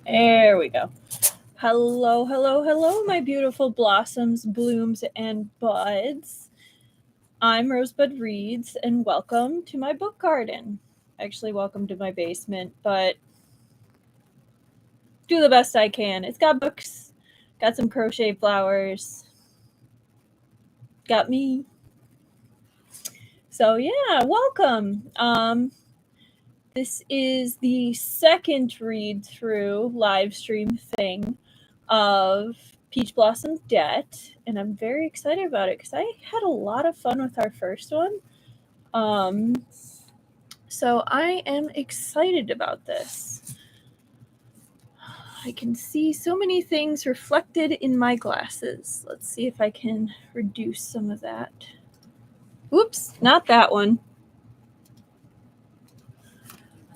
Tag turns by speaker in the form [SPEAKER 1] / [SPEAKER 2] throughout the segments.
[SPEAKER 1] There we go. Hello, hello, hello, my beautiful blossoms, blooms, and buds. I'm Rosebud Reads, and welcome to my book garden. Actually, welcome to my basement, but do the best I can. It's got books, got some crochet flowers, got me. So yeah, welcome. This is the second read through live stream thing of Peach Blossom's Debt, and I'm very excited about it because I had a lot of fun with our first one. So I am excited about this. I can see so many things reflected in my glasses. Let's see if I can reduce some of that. Oops, not that one.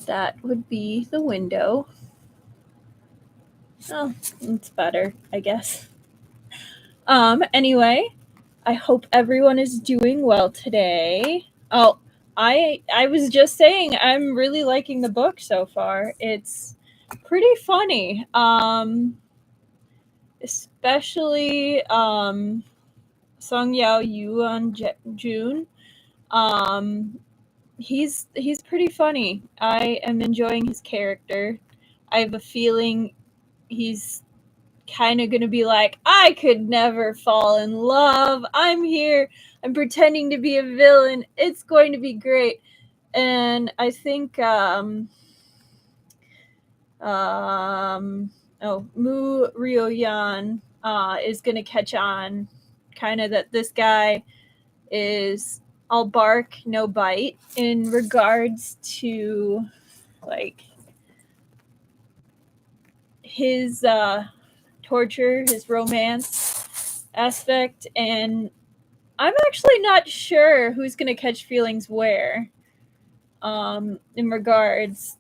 [SPEAKER 1] That would be the window. Oh, it's better, I guess. Anyway, I hope everyone is doing well today. Oh, I was just saying I'm really liking the book so far. It's pretty funny. Especially Song Yao Yuanju. He's pretty funny. I am enjoying his character. I have a feeling he's kind of going to be like, I could never fall in love. I'm here. I'm pretending to be a villain. It's going to be great. And I think Mu Ruoyan is going to catch on kind of that this guy is all bark, no bite in regards to like his torture, his romance aspect, and I'm actually not sure who's going to catch feelings where. In regards,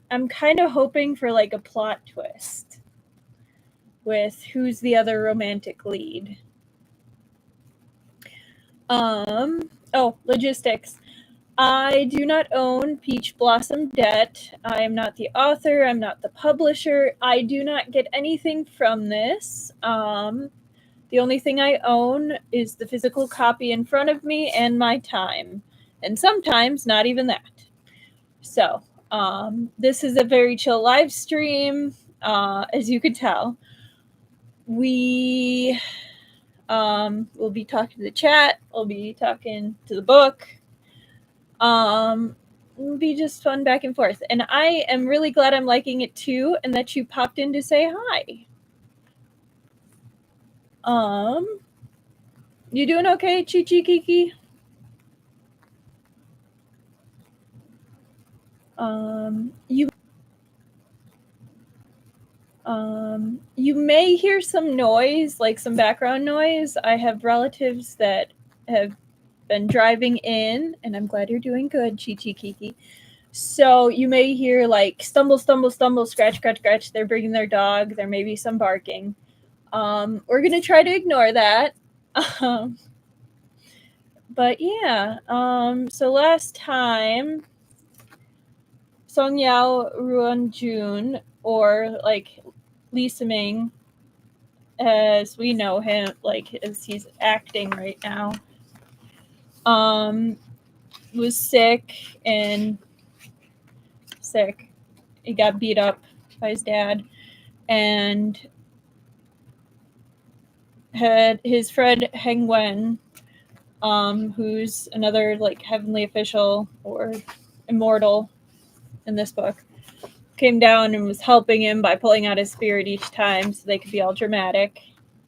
[SPEAKER 1] I'm kind of hoping for like a plot twist with who's the other romantic lead. Logistics. I do not own Peach Blossom Debt. I am not the author. I'm not the publisher. I do not get anything from this. The only thing I own is the physical copy in front of me and my time. And sometimes not even that. So, this is a very chill live stream, as you could tell. We will be talking to the chat. We'll be talking to the book. It'll be just fun back and forth. And I am really glad I'm liking it too, and that you popped in to say hi. You doing okay, Chi Chi Kiki? You may hear some noise, like some background noise. I have relatives that have been driving in, and I'm glad you're doing good, Chi Chi Kiki. So you may hear like stumble, stumble, stumble, scratch, scratch, scratch. They're bringing their dog. There may be some barking. We're going to try to ignore that. But yeah, so last time, Song Yao Yuanju, or like Lisa Ming, as we know him, like as he's acting right now, was sick. He got beat up by his dad, and had his friend Hengwen, who's another like heavenly official or immortal in this book, came down and was helping him by pulling out his spirit each time so they could be all dramatic.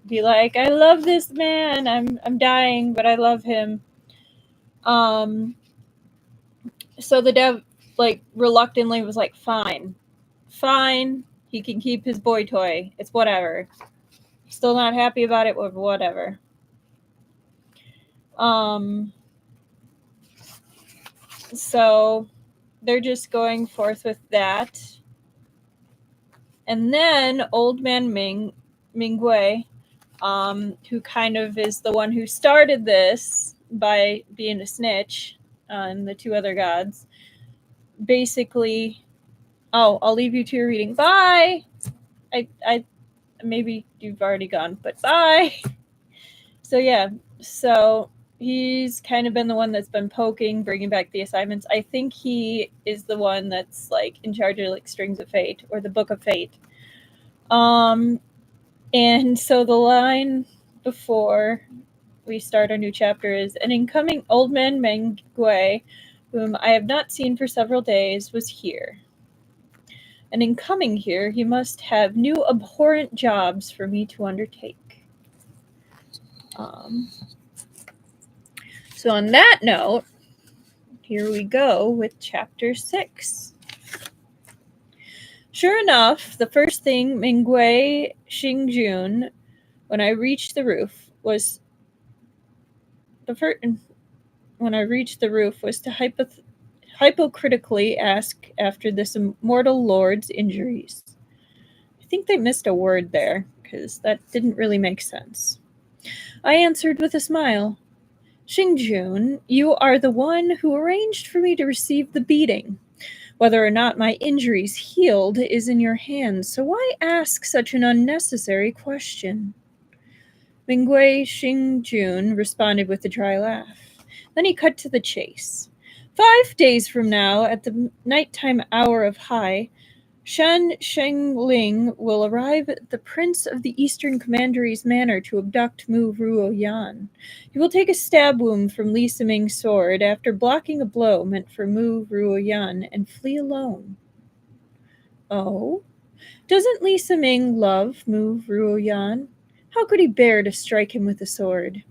[SPEAKER 1] Be like, I love this man. I'm dying, but I love him. So the dev like reluctantly was like, fine. He can keep his boy toy. It's whatever. Still not happy about it, but whatever. So they're just going forth with that. And then Old Man Mingge, who kind of is the one who started this by being a snitch on the two other gods, basically, I'll leave you to your reading. Bye! I maybe you've already gone, but bye. So yeah, so he's kind of been the one that's been poking, bringing back the assignments. I think he is the one that's like in charge of like Strings of Fate or the Book of Fate. And so the line before we start our new chapter is an incoming old man Mingge, whom I have not seen for several days, was here. And in coming here, he must have new abhorrent jobs for me to undertake. So on that note, here we go with chapter 6. Sure enough, the first thing Mingge Xingjun, when I reached the roof, was to hypocritically ask after this immortal lord's injuries. I think they missed a word there, because that didn't really make sense. I answered with a smile. Xingjun, you are the one who arranged for me to receive the beating. Whether or not my injuries healed is in your hands, so why ask such an unnecessary question? Mingge Xingjun responded with a dry laugh. Then he cut to the chase. 5 days from now, at the nighttime hour of high, Shan Shengling will arrive at the Prince of the Eastern Commandery's manor to abduct Mu Ruoyan. He will take a stab wound from Li Siming's sword after blocking a blow meant for Mu Ruoyan and flee alone. Oh? Doesn't Li Siming love Mu Ruoyan? How could he bear to strike him with a sword?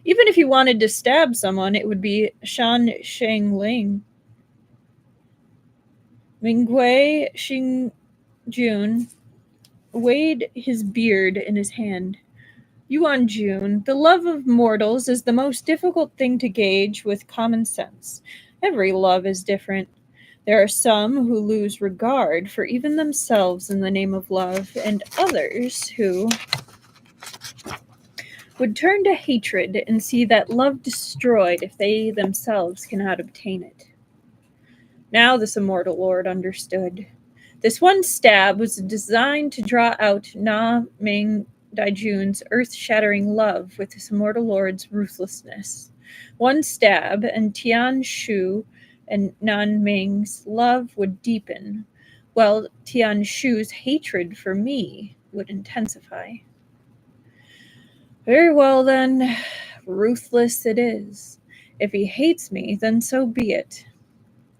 [SPEAKER 1] Even if he wanted to stab someone, it would be Shan Shengling. Mingge Xingjun weighed his beard in his hand. Yuanju, the love of mortals is the most difficult thing to gauge with common sense. Every love is different. There are some who lose regard for even themselves in the name of love, and others who would turn to hatred and see that love destroyed if they themselves cannot obtain it. Now this immortal lord understood. This one stab was designed to draw out Na Ming Daijun's earth-shattering love with this immortal lord's ruthlessness. One stab, and Tianshu and Nan Ming's love would deepen, while Tianshu's hatred for me would intensify. Very well, then. Ruthless it is. If he hates me, then so be it.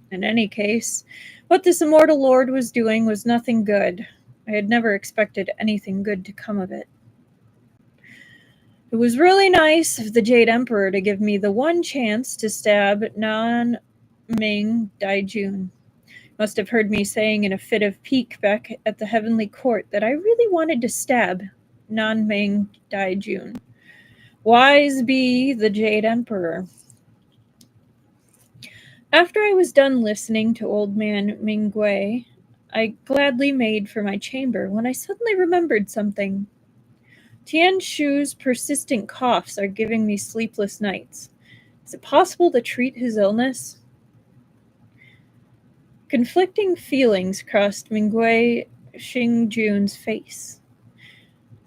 [SPEAKER 1] In any case, what this immortal lord was doing was nothing good. I had never expected anything good to come of it. It was really nice of the Jade Emperor to give me the one chance to stab Nan Ming Daijun. Must have heard me saying in a fit of pique back at the Heavenly Court that I really wanted to stab Nan Ming Daijun. Wise be the Jade Emperor. After I was done listening to old man Mingge, I gladly made for my chamber when I suddenly remembered something. Tianshu's persistent coughs are giving me sleepless nights. Is it possible to treat his illness? Conflicting feelings crossed Mingge Xingjun's face.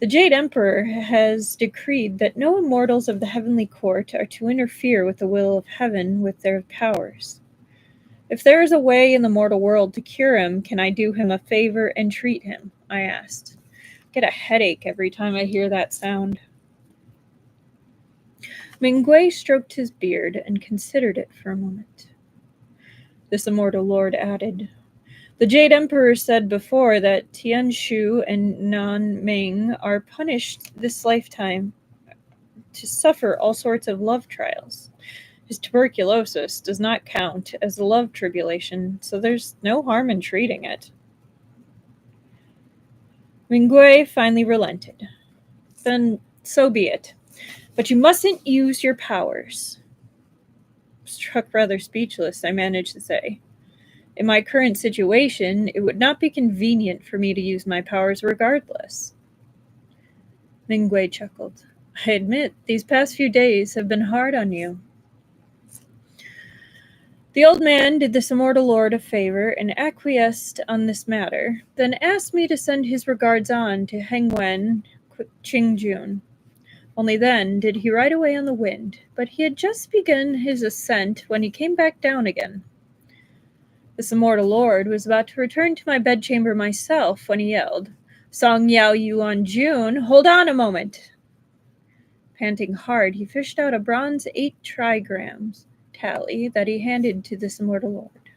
[SPEAKER 1] The Jade Emperor has decreed that no immortals of the Heavenly Court are to interfere with the will of heaven with their powers. If there is a way in the mortal world to cure him, can I do him a favor and treat him? I asked. I get a headache every time I hear that sound. Mingge stroked his beard and considered it for a moment. This immortal lord added, the Jade Emperor said before that Tianshu and Nan Ming are punished this lifetime to suffer all sorts of love trials. His tuberculosis does not count as a love tribulation, so there's no harm in treating it. Mingge finally relented. Then so be it. But you mustn't use your powers. Struck rather speechless, I managed to say. In my current situation, it would not be convenient for me to use my powers regardless. Mingge chuckled. I admit, these past few days have been hard on you. The old man did this immortal lord a favor and acquiesced on this matter, then asked me to send his regards on to Hengwen Qingjun. Only then did he ride away on the wind, but he had just begun his ascent when he came back down again. This immortal lord was about to return to my bedchamber myself when he yelled, "Song Yao Yuanju, hold on a moment!" Panting hard, he fished out a bronze 8 trigrams tally that he handed to this immortal lord.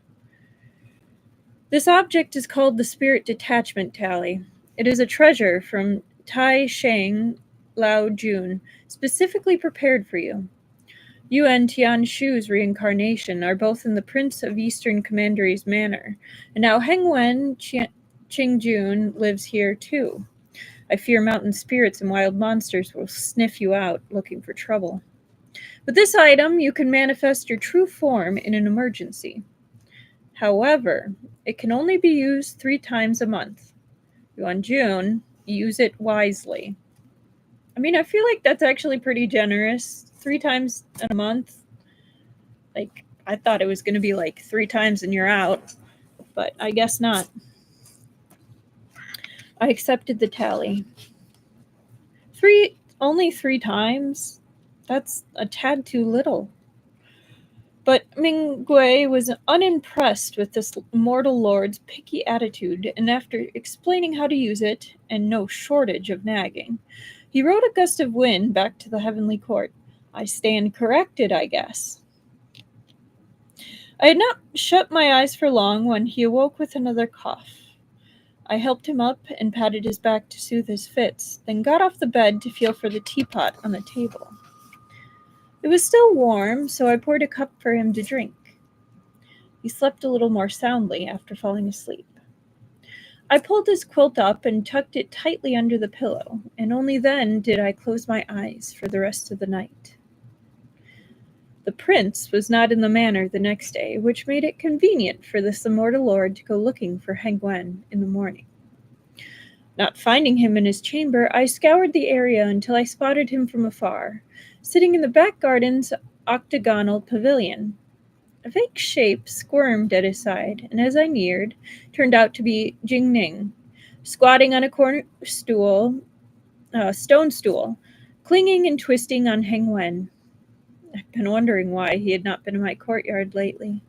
[SPEAKER 1] This object is called the Spirit Detachment Tally. It is a treasure from Tai Shang Lao Jun, specifically prepared for you. You and Tianshu's reincarnation are both in the Prince of Eastern Commandery's manor, and now Hengwen Qingjun lives here too. I fear mountain spirits and wild monsters will sniff you out looking for trouble. With this item, you can manifest your true form in an emergency. However, it can only be used 3 times a month. Yuanjun, use it wisely. I mean, I feel like that's actually pretty generous. 3 times in a month. Like, I thought it was going to be like 3 times and you're out, but I guess not. I accepted the tally. Only 3 times? That's a tad too little. But Mingge was unimpressed with this mortal lord's picky attitude, and after explaining how to use it, and no shortage of nagging, he rode a gust of wind back to the heavenly court. I stand corrected, I guess. I had not shut my eyes for long when he awoke with another cough. I helped him up and patted his back to soothe his fits, then got off the bed to feel for the teapot on the table. It was still warm, so I poured a cup for him to drink. He slept a little more soundly after falling asleep. I pulled his quilt up and tucked it tightly under the pillow, and only then did I close my eyes for the rest of the night. The prince was not in the manor the next day, which made it convenient for this immortal lord to go looking for Hengwen in the morning. Not finding him in his chamber, I scoured the area until I spotted him from afar, sitting in the back garden's octagonal pavilion. A vague shape squirmed at his side, and as I neared, turned out to be Jingning, squatting on a stone stool, clinging and twisting on Hengwen. I'd been wondering why he had not been in my courtyard lately.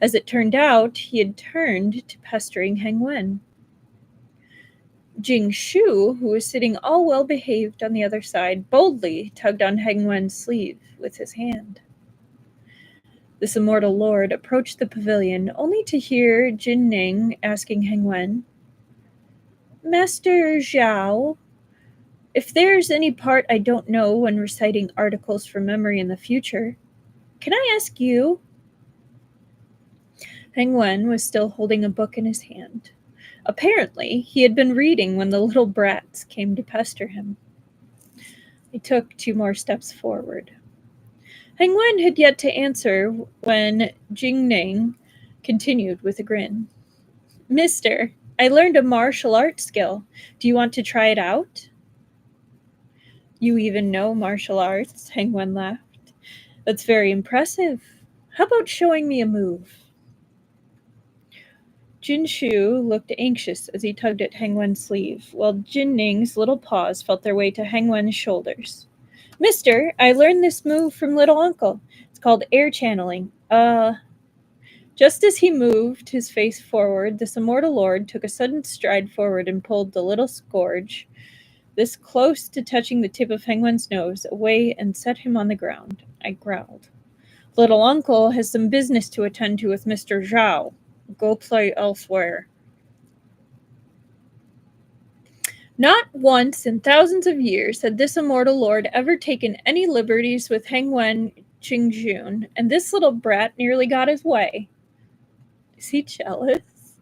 [SPEAKER 1] As it turned out, he had turned to pestering Hengwen. Jing Shu, who was sitting all well-behaved on the other side, boldly tugged on Hengwen's sleeve with his hand. This immortal lord approached the pavilion, only to hear Jin Ning asking Hengwen, "Master Zhao, if there's any part I don't know when reciting articles from memory in the future, can I ask you?" Hengwen was still holding a book in his hand. Apparently, he had been reading when the little brats came to pester him. He took 2 more steps forward. Hengwen had yet to answer when Jingning continued with a grin. "Mister, I learned a martial arts skill. Do you want to try it out?" "You even know martial arts?" Hengwen laughed. "That's very impressive. How about showing me a move?" Jin Shu looked anxious as he tugged at Hengwen's sleeve, while Jin Ning's little paws felt their way to Hengwen's shoulders. "Mister, I learned this move from little uncle. It's called air channeling. Just as he moved his face forward, this immortal lord took a sudden stride forward and pulled the little scourge, this close to touching the tip of Hengwen's nose, away and set him on the ground. I growled. "Little uncle has some business to attend to with Mr. Zhao. Go play elsewhere." Not once in thousands of years had this immortal lord ever taken any liberties with Hengwen Qingjun, and this little brat nearly got his way. Is he jealous?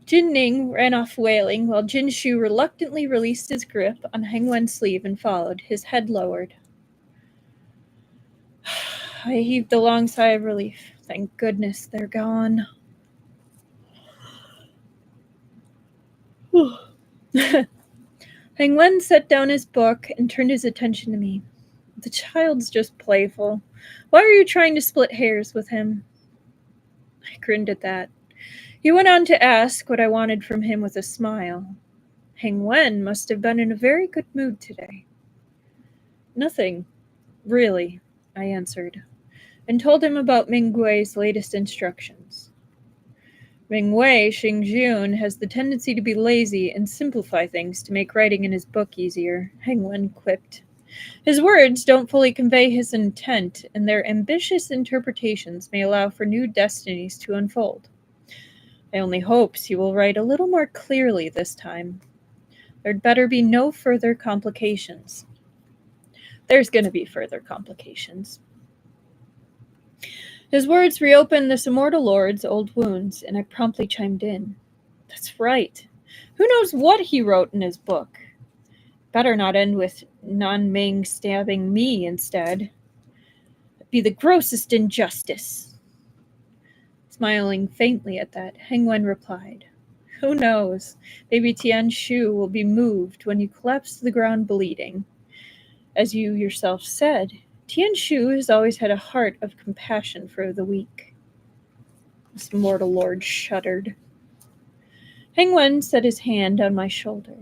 [SPEAKER 1] Jin Ning ran off wailing, while Jin Shu reluctantly released his grip on Hengwen's sleeve and followed, his head lowered. I heaved a long sigh of relief. Thank goodness they're gone. Hengwen set down his book and turned his attention to me. The child's just playful. Why are you trying to split hairs with him? I grinned at that. He went on to ask what I wanted from him with a smile. Hengwen must have been in a very good mood today. Nothing, really, I answered, and told him about Minggui's latest instructions. Mingge Xingjun has the tendency to be lazy and simplify things to make writing in his book easier, Hengwen quipped. His words don't fully convey his intent, and their ambitious interpretations may allow for new destinies to unfold. I only hope he will write a little more clearly this time. There'd better be no further complications. There's going to be further complications. His words reopened this immortal lord's old wounds, and I promptly chimed in. That's right. Who knows what he wrote in his book? Better not end with Nanming stabbing me instead. It'd be the grossest injustice. Smiling faintly at that, Hengwen replied, Who knows? Maybe Tianshu will be moved when you collapse to the ground bleeding. As you yourself said, Tianshu has always had a heart of compassion for the weak. This mortal lord shuddered. Hengwen set his hand on my shoulder.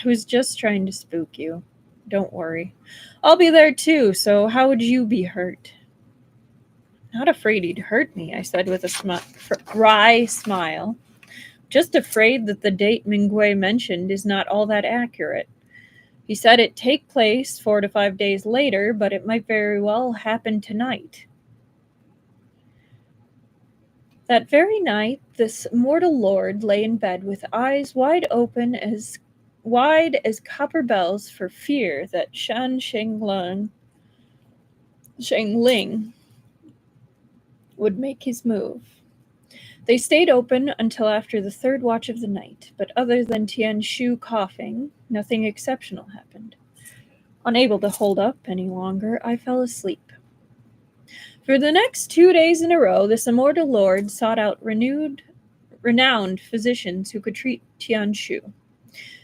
[SPEAKER 1] I was just trying to spook you. Don't worry. I'll be there too, so how would you be hurt? Not afraid he'd hurt me, I said with a wry smile. Just afraid that the date Mingge mentioned is not all that accurate. He said it'd take place 4 to 5 days later, but it might very well happen tonight. That very night, this mortal lord lay in bed with eyes wide as copper bells for fear that Shan Shengling would make his move. They stayed open until after the third watch of the night, but other than Tianshu coughing, nothing exceptional happened. Unable to hold up any longer, I fell asleep. For the next 2 days in a row, this immortal lord sought out renowned physicians who could treat Tianshu.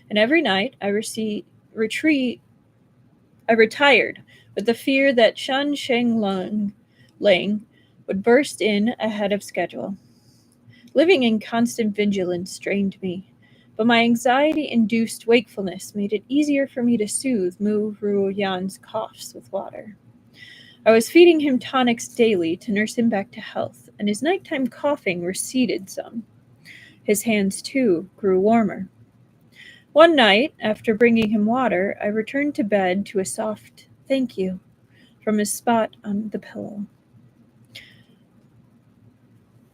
[SPEAKER 1] And every night I retired with the fear that Shan Shengling would burst in ahead of schedule. Living in constant vigilance strained me, but my anxiety-induced wakefulness made it easier for me to soothe Ruoyan's coughs with water. I was feeding him tonics daily to nurse him back to health, and his nighttime coughing receded some. His hands, too, grew warmer. One night, after bringing him water, I returned to bed to a soft thank you from his spot on the pillow.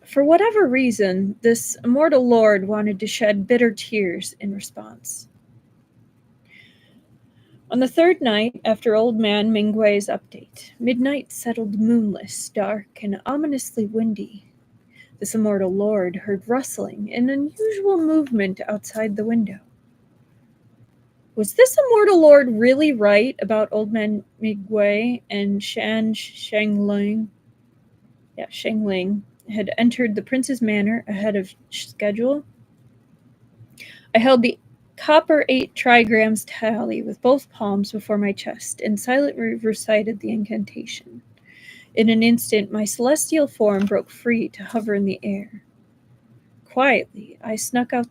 [SPEAKER 1] For whatever reason, this immortal lord wanted to shed bitter tears in response. On the third night after old man Minggui's update, midnight settled moonless, dark, and ominously windy. This immortal lord heard rustling and unusual movement outside the window. Was this immortal lord really right about old man Mingge and Shengling had entered the prince's manor ahead of schedule? I held the copper 8 trigrams tally with both palms before my chest and silently recited the incantation. In an instant, my celestial form broke free to hover in the air. Quietly, I snuck out.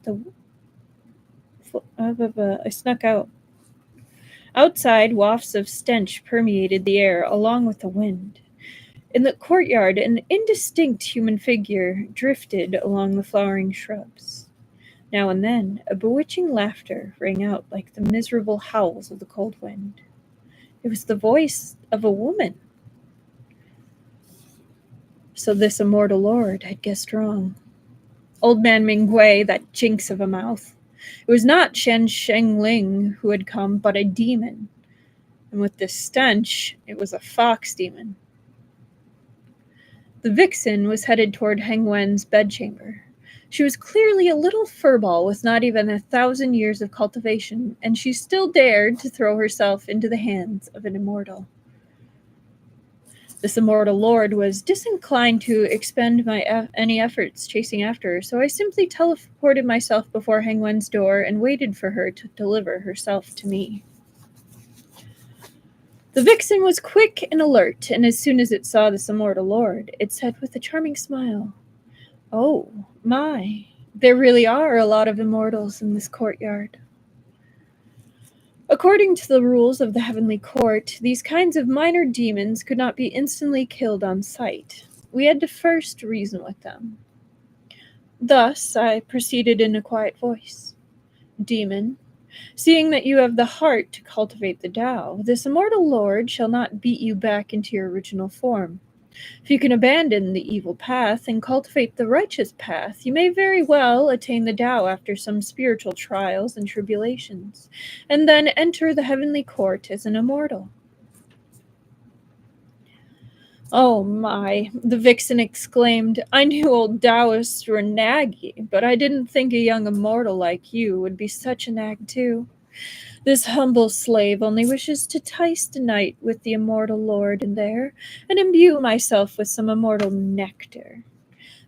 [SPEAKER 1] Outside, wafts of stench permeated the air along with the wind. In the courtyard, an indistinct human figure drifted along the flowering shrubs. Now and then, a bewitching laughter rang out like the miserable howls of the cold wind. It was the voice of a woman. So this immortal lord had guessed wrong. Old man Mingge, that jinx of a mouth. It was not Shan Shengling who had come, but a demon. And with this stench, it was a fox demon. The vixen was headed toward Hengwen's bedchamber. She was clearly a little furball with not even 1,000 years of cultivation, and she still dared to throw herself into the hands of an immortal. This immortal lord was disinclined to expend any efforts chasing after her, so I simply teleported myself before Hengwen's door and waited for her to deliver herself to me. The vixen was quick and alert, and as soon as it saw this immortal lord, it said with a charming smile, "Oh, my, there really are a lot of immortals in this courtyard." According to the rules of the Heavenly Court, these kinds of minor demons could not be instantly killed on sight. We had to first reason with them. Thus, I proceeded in a quiet voice. "Demon, seeing that you have the heart to cultivate the Tao, this immortal lord shall not beat you back into your original form. If you can abandon the evil path and cultivate the righteous path, you may very well attain the Tao after some spiritual trials and tribulations, and then enter the heavenly court as an immortal." "Oh my," the vixen exclaimed. "I knew old Taoists were naggy, but I didn't think a young immortal like you would be such a nag too. This humble slave only wishes to tice the night with the immortal lord in there, and imbue myself with some immortal nectar.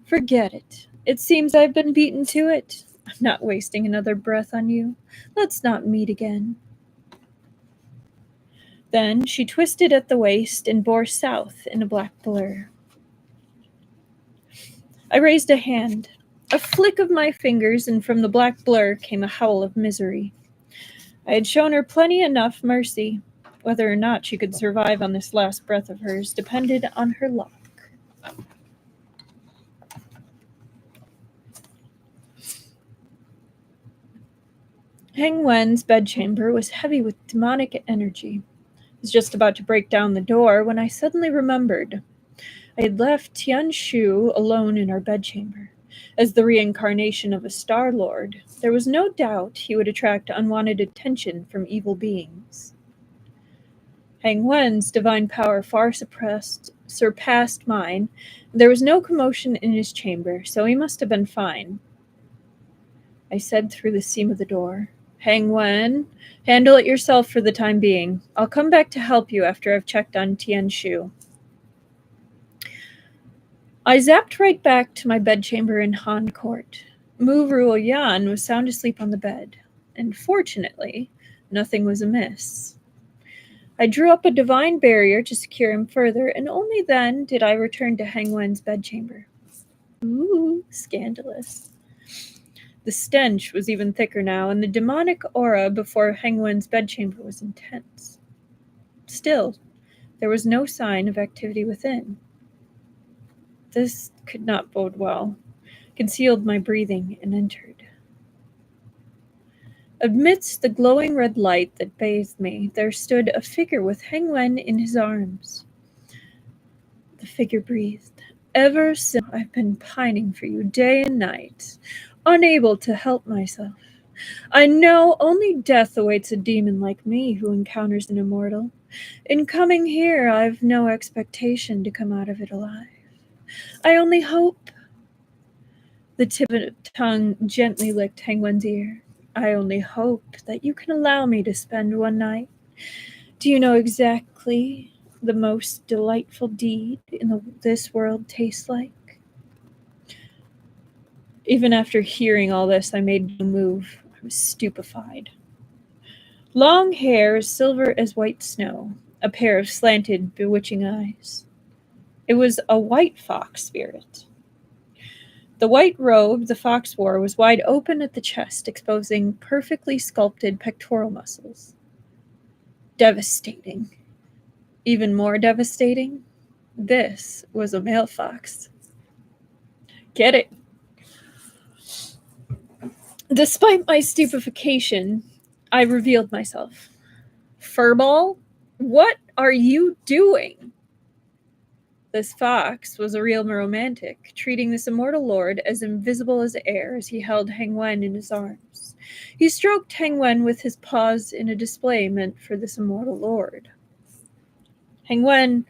[SPEAKER 1] Forget it. It seems I've been beaten to it. I'm not wasting another breath on you. Let's not meet again." Then she twisted at the waist and bore south in a black blur. I raised a hand. A flick of my fingers, and from the black blur came a howl of misery. I had shown her plenty enough mercy. Whether or not she could survive on this last breath of hers depended on her luck. Hengwen's bedchamber was heavy with demonic energy. I was just about to break down the door when I suddenly remembered. I had left Tianshu alone in our bedchamber. As the reincarnation of a Star Lord, there was no doubt he would attract unwanted attention from evil beings. Hengwen's divine power far surpassed mine. There was no commotion in his chamber, so he must have been fine. I said through the seam of the door, "Hengwen, handle it yourself for the time being. I'll come back to help you after I've checked on Tianshu." I zapped right back to my bedchamber in Han Court. Ruoyan was sound asleep on the bed, and fortunately, nothing was amiss. I drew up a divine barrier to secure him further, and only then did I return to Hengwen's bedchamber. Ooh, scandalous. The stench was even thicker now, and the demonic aura before Hengwen's bedchamber was intense. Still, there was no sign of activity within. This could not bode well. Concealed my breathing and entered. Amidst the glowing red light that bathed me, there stood a figure with Hengwen in his arms. The figure breathed. "Ever since I've been pining for you day and night, unable to help myself. I know only death awaits a demon like me who encounters an immortal. In coming here, I've no expectation to come out of it alive. I only hope..." The tip of the tongue gently licked Hengwen's ear. "I only hope that you can allow me to spend one night. Do you know exactly the most delightful deed in this world tastes like?" Even after hearing all this, I made no move. I was stupefied. Long hair as silver as white snow, a pair of slanted, bewitching eyes. It was a white fox spirit. The white robe the fox wore was wide open at the chest, exposing perfectly sculpted pectoral muscles. Devastating. Even more devastating, this was a male fox. Get it? Despite my stupefaction, I revealed myself. "Furball, what are you doing?" This fox was a real romantic, treating this immortal lord as invisible as air as he held Hengwen in his arms. He stroked Hengwen with his paws in a display meant for this immortal lord. Hengwen,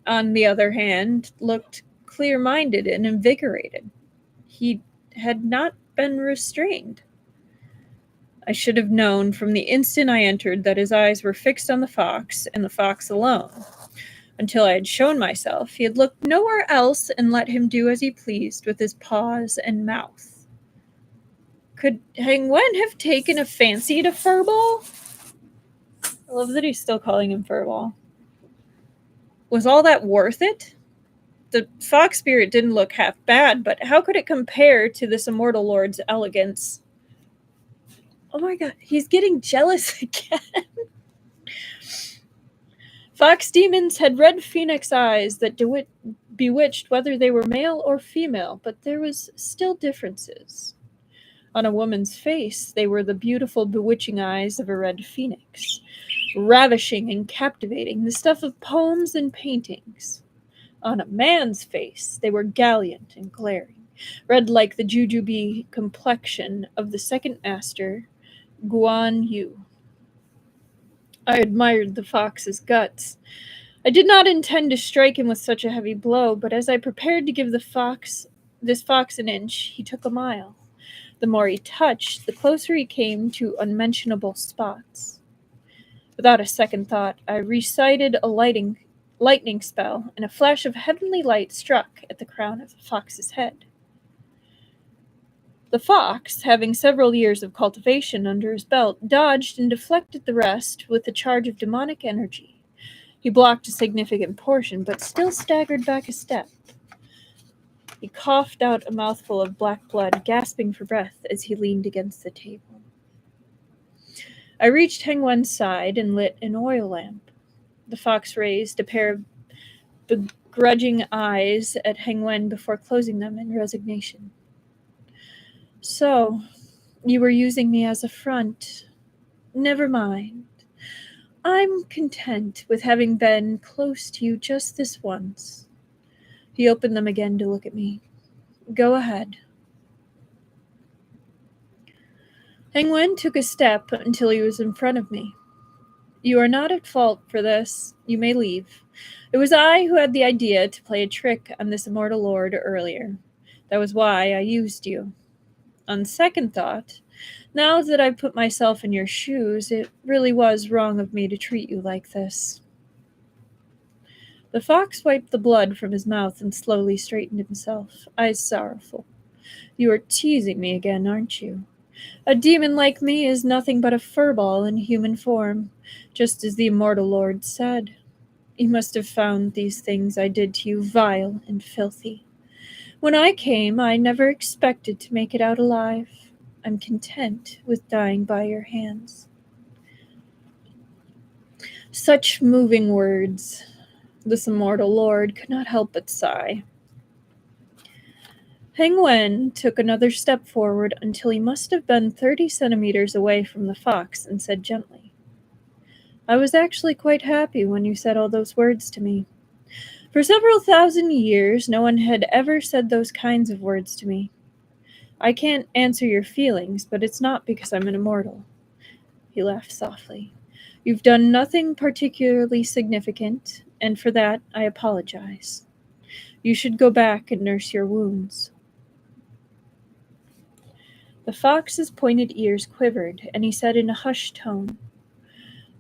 [SPEAKER 1] on the other hand, looked clear-minded and invigorated. He had not been restrained. I should have known from the instant I entered that his eyes were fixed on the fox and the fox alone. Until I had shown myself, he had looked nowhere else and let him do as he pleased with his paws and mouth. Could Hengwen have taken a fancy to Furball? I love that he's still calling him Furball. Was all that worth it? The fox spirit didn't look half bad, but how could it compare to this immortal lord's elegance? Oh my god, he's getting jealous again. Fox demons had red phoenix eyes that bewitched whether they were male or female, but there was still differences. On a woman's face, they were the beautiful, bewitching eyes of a red phoenix, ravishing and captivating, the stuff of poems and paintings. On a man's face, they were gallant and glaring, red like the jujube complexion of the second master, Guan Yu. I admired the fox's guts. I did not intend to strike him with such a heavy blow, but as I prepared to give this fox an inch, he took a mile. The more he touched, the closer he came to unmentionable spots. Without a second thought, I recited a lightning spell, and a flash of heavenly light struck at the crown of the fox's head. The fox, having several years of cultivation under his belt, dodged and deflected the rest with a charge of demonic energy. He blocked a significant portion, but still staggered back a step. He coughed out a mouthful of black blood, gasping for breath as he leaned against the table. I reached Hengwen's side and lit an oil lamp. The fox raised a pair of begrudging eyes at Hengwen before closing them in resignation. So, you were using me as a front. Never mind. I'm content with having been close to you just this once. He opened them again to look at me. Go ahead. Hengwen took a step until he was in front of me. You are not at fault for this. You may leave. It was I who had the idea to play a trick on this immortal lord earlier. That was why I used you. On second thought, now that I've put myself in your shoes, it really was wrong of me to treat you like this. The fox wiped the blood from his mouth and slowly straightened himself, eyes sorrowful. You are teasing me again, aren't you? A demon like me is nothing but a furball in human form, just as the immortal lord said. You must have found these things I did to you vile and filthy. When I came, I never expected to make it out alive. I'm content with dying by your hands. Such moving words. This immortal lord could not help but sigh. Hengwen took another step forward until he must have been 30 centimeters away from the fox and said gently, I was actually quite happy when you said all those words to me. For several thousand years, no one had ever said those kinds of words to me. I can't answer your feelings, but it's not because I'm an immortal. He laughed softly. You've done nothing particularly significant, and for that I apologize. You should go back and nurse your wounds. The fox's pointed ears quivered, and he said in a hushed tone,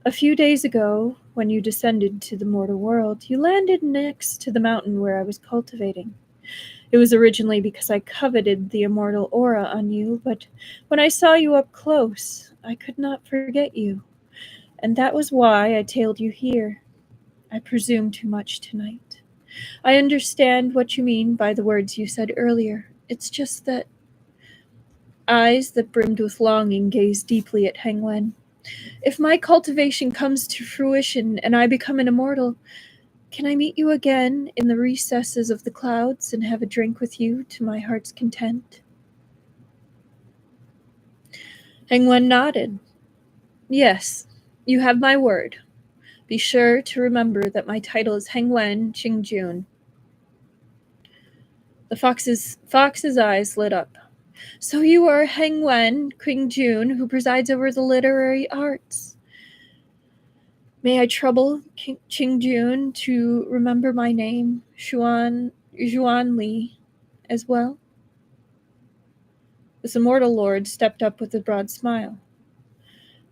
[SPEAKER 1] A few days ago, when you descended to the mortal world, you landed next to the mountain where I was cultivating. It was originally because I coveted the immortal aura on you, but when I saw you up close, I could not forget you, and that was why I tailed you here. I presume too much tonight. I understand what you mean by the words you said earlier. It's just that eyes that brimmed with longing gazed deeply at Hengwen. If my cultivation comes to fruition and I become an immortal, can I meet you again in the recesses of the clouds and have a drink with you to my heart's content? Hengwen nodded. Yes, you have my word. Be sure to remember that my title is Hengwen Qingjun. The fox's eyes lit up. So you are Hengwen Qingjun, who presides over the literary arts. May I trouble Qingjun to remember my name, Xuan Li, as well? This immortal lord stepped up with a broad smile.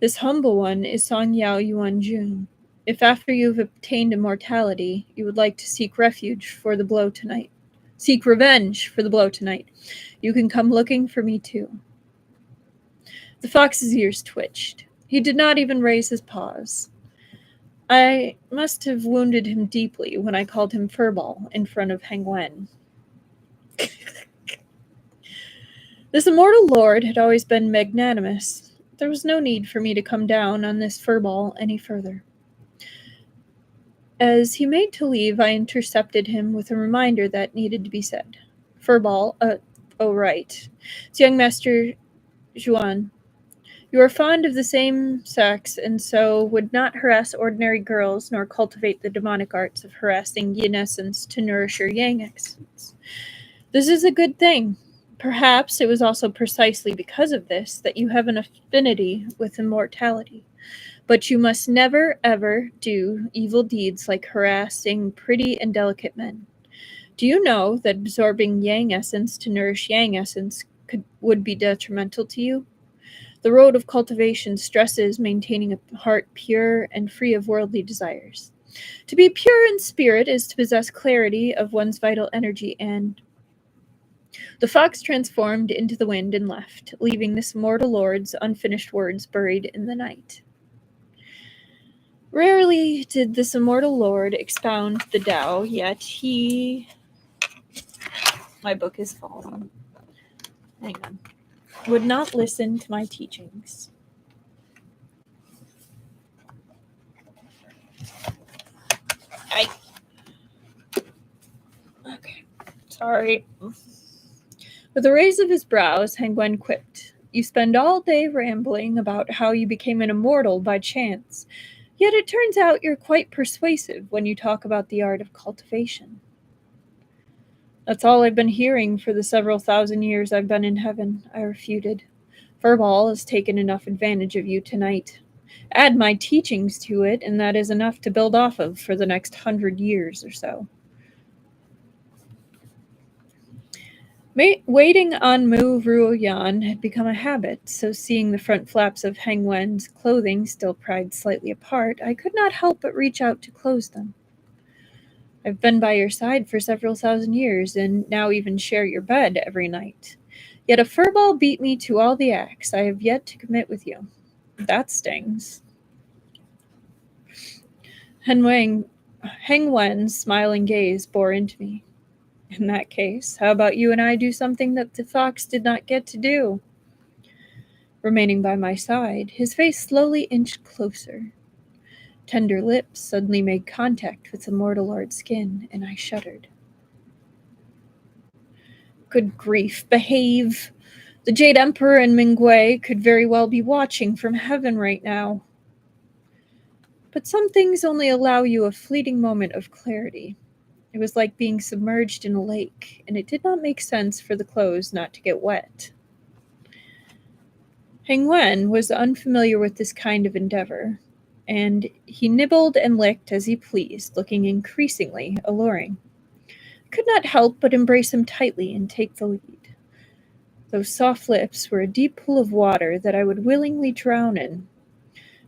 [SPEAKER 1] This humble one is Song Yao Yuanju. If after you have obtained immortality, you would like to seek revenge for the blow tonight, you can come looking for me too. The fox's ears twitched. He did not even raise his paws. I must have wounded him deeply when I called him furball in front of Hengwen. This immortal lord had always been magnanimous. There was no need for me to come down on this furball any further. As he made to leave, I intercepted him with a reminder that needed to be said. Furball, oh right. It's young Master Zhuan. You are fond of the same sex, and so would not harass ordinary girls, nor cultivate the demonic arts of harassing yin essence to nourish your yang essence. This is a good thing. Perhaps it was also precisely because of this that you have an affinity with immortality. But you must never, ever do evil deeds like harassing pretty and delicate men. Do you know that absorbing yang essence to nourish yang essence would be detrimental to you? The road of cultivation stresses maintaining a heart pure and free of worldly desires. To be pure in spirit is to possess clarity of one's vital energy, and the fox transformed into the wind and left, leaving this mortal lord's unfinished words buried in the night. Rarely did this immortal lord expound the Tao, yet he... My book is falling. Hang on. Would not listen to my teachings. Okay, sorry. With a raise of his brows, Hengwen quipped, "You spend all day rambling about how you became an immortal by chance, yet it turns out you're quite persuasive when you talk about the art of cultivation." That's all I've been hearing for the several thousand years I've been in heaven, I refuted. Furball has taken enough advantage of you tonight. Add my teachings to it, and that is enough to build off of for the next 100 years or so. Waiting on Mu Ruoyan had become a habit, so seeing the front flaps of Hengwen's clothing still pried slightly apart, I could not help but reach out to close them. I've been by your side for several thousand years, and now even share your bed every night. Yet a furball beat me to all the acts I have yet to commit with you. That stings. Hengwen's smiling gaze bore into me. In that case, how about you and I do something that the fox did not get to do? Remaining by my side, his face slowly inched closer. Tender lips suddenly made contact with the mortal lord's skin, and I shuddered. Good grief, behave! The Jade Emperor and Mingge could very well be watching from heaven right now. But some things only allow you a fleeting moment of clarity. It was like being submerged in a lake, and it did not make sense for the clothes not to get wet. Hengwen was unfamiliar with this kind of endeavor, and he nibbled and licked as he pleased, looking increasingly alluring. I could not help but embrace him tightly and take the lead. Those soft lips were a deep pool of water that I would willingly drown in.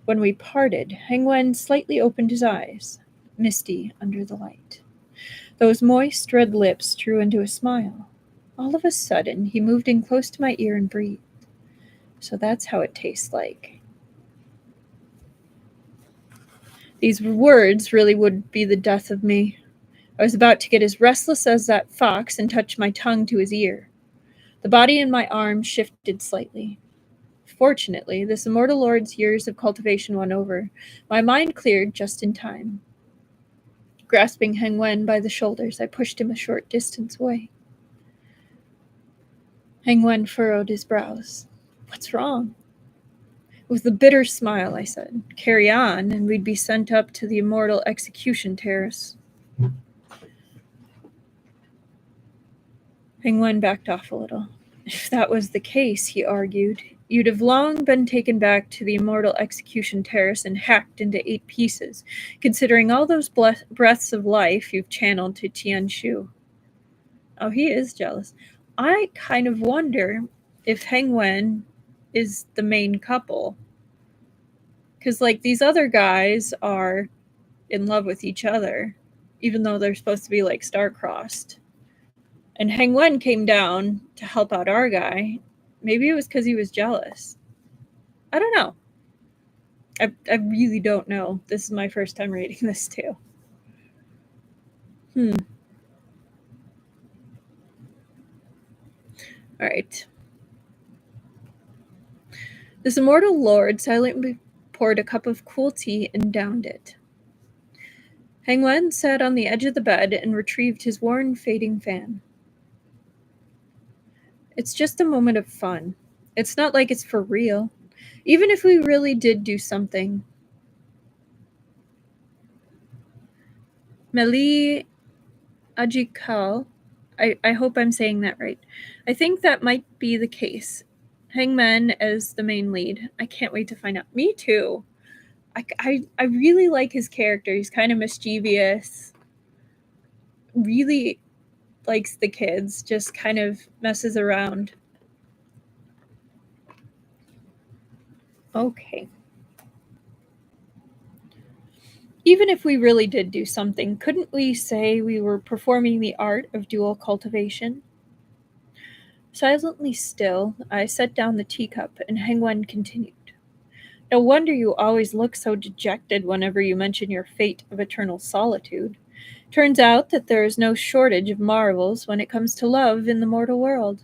[SPEAKER 1] When we parted, Hengwen slightly opened his eyes, misty under the light. Those moist red lips drew into a smile. All of a sudden, he moved in close to my ear and breathed. So that's how it tastes like. These words really would be the death of me. I was about to get as restless as that fox and touch my tongue to his ear. The body in my arm shifted slightly. Fortunately, this immortal lord's years of cultivation won over. My mind cleared just in time. Grasping Hengwen by the shoulders, I pushed him a short distance away. Hengwen furrowed his brows. What's wrong? With a bitter smile, I said, carry on, and we'd be sent up to the immortal execution terrace. Hengwen backed off a little. If that was the case, he argued, you'd have long been taken back to the immortal execution terrace and hacked into 8 pieces, considering all those breaths of life you've channeled to Tianshu. Oh, he is jealous. I kind of wonder if Hengwen is the main couple. Because, like, these other guys are in love with each other, even though they're supposed to be, like, starcrossed. And Hengwen came down to help out our guy. Maybe it was because he was jealous. I don't know. I really don't know. This is my first time reading this too. All right. This immortal lord silently poured a cup of cool tea and downed it. Hengwen sat on the edge of the bed and retrieved his worn, fading fan. It's just a moment of fun. It's not like it's for real. Even if we really did do something. Meli Ajikal, I hope I'm saying that right. I think that might be the case. Hangman as the main lead. I can't wait to find out. Me too. I really like his character. He's kind of mischievous. Really likes the kids. Just kind of messes around. Okay. Even if we really did do something, couldn't we say we were performing the art of dual cultivation? Silently still, I set down the teacup, and Hengwen continued. No wonder you always look so dejected whenever you mention your fate of eternal solitude. Turns out that there is no shortage of marvels when it comes to love in the mortal world.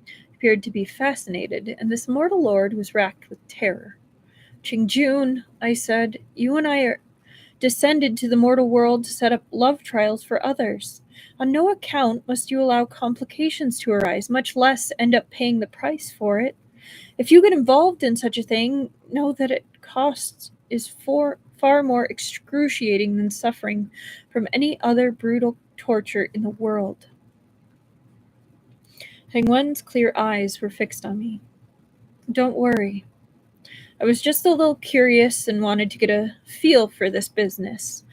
[SPEAKER 1] He appeared to be fascinated, and this mortal lord was racked with terror. Qingjun, I said, you and I are descended to the mortal world to set up love trials for others. On no account must you allow complications to arise, much less end up paying the price for it. If you get involved in such a thing, know that it costs is far more excruciating than suffering from any other brutal torture in the world. Hengwen's clear eyes were fixed on me. Don't worry. I was just a little curious and wanted to get a feel for this business.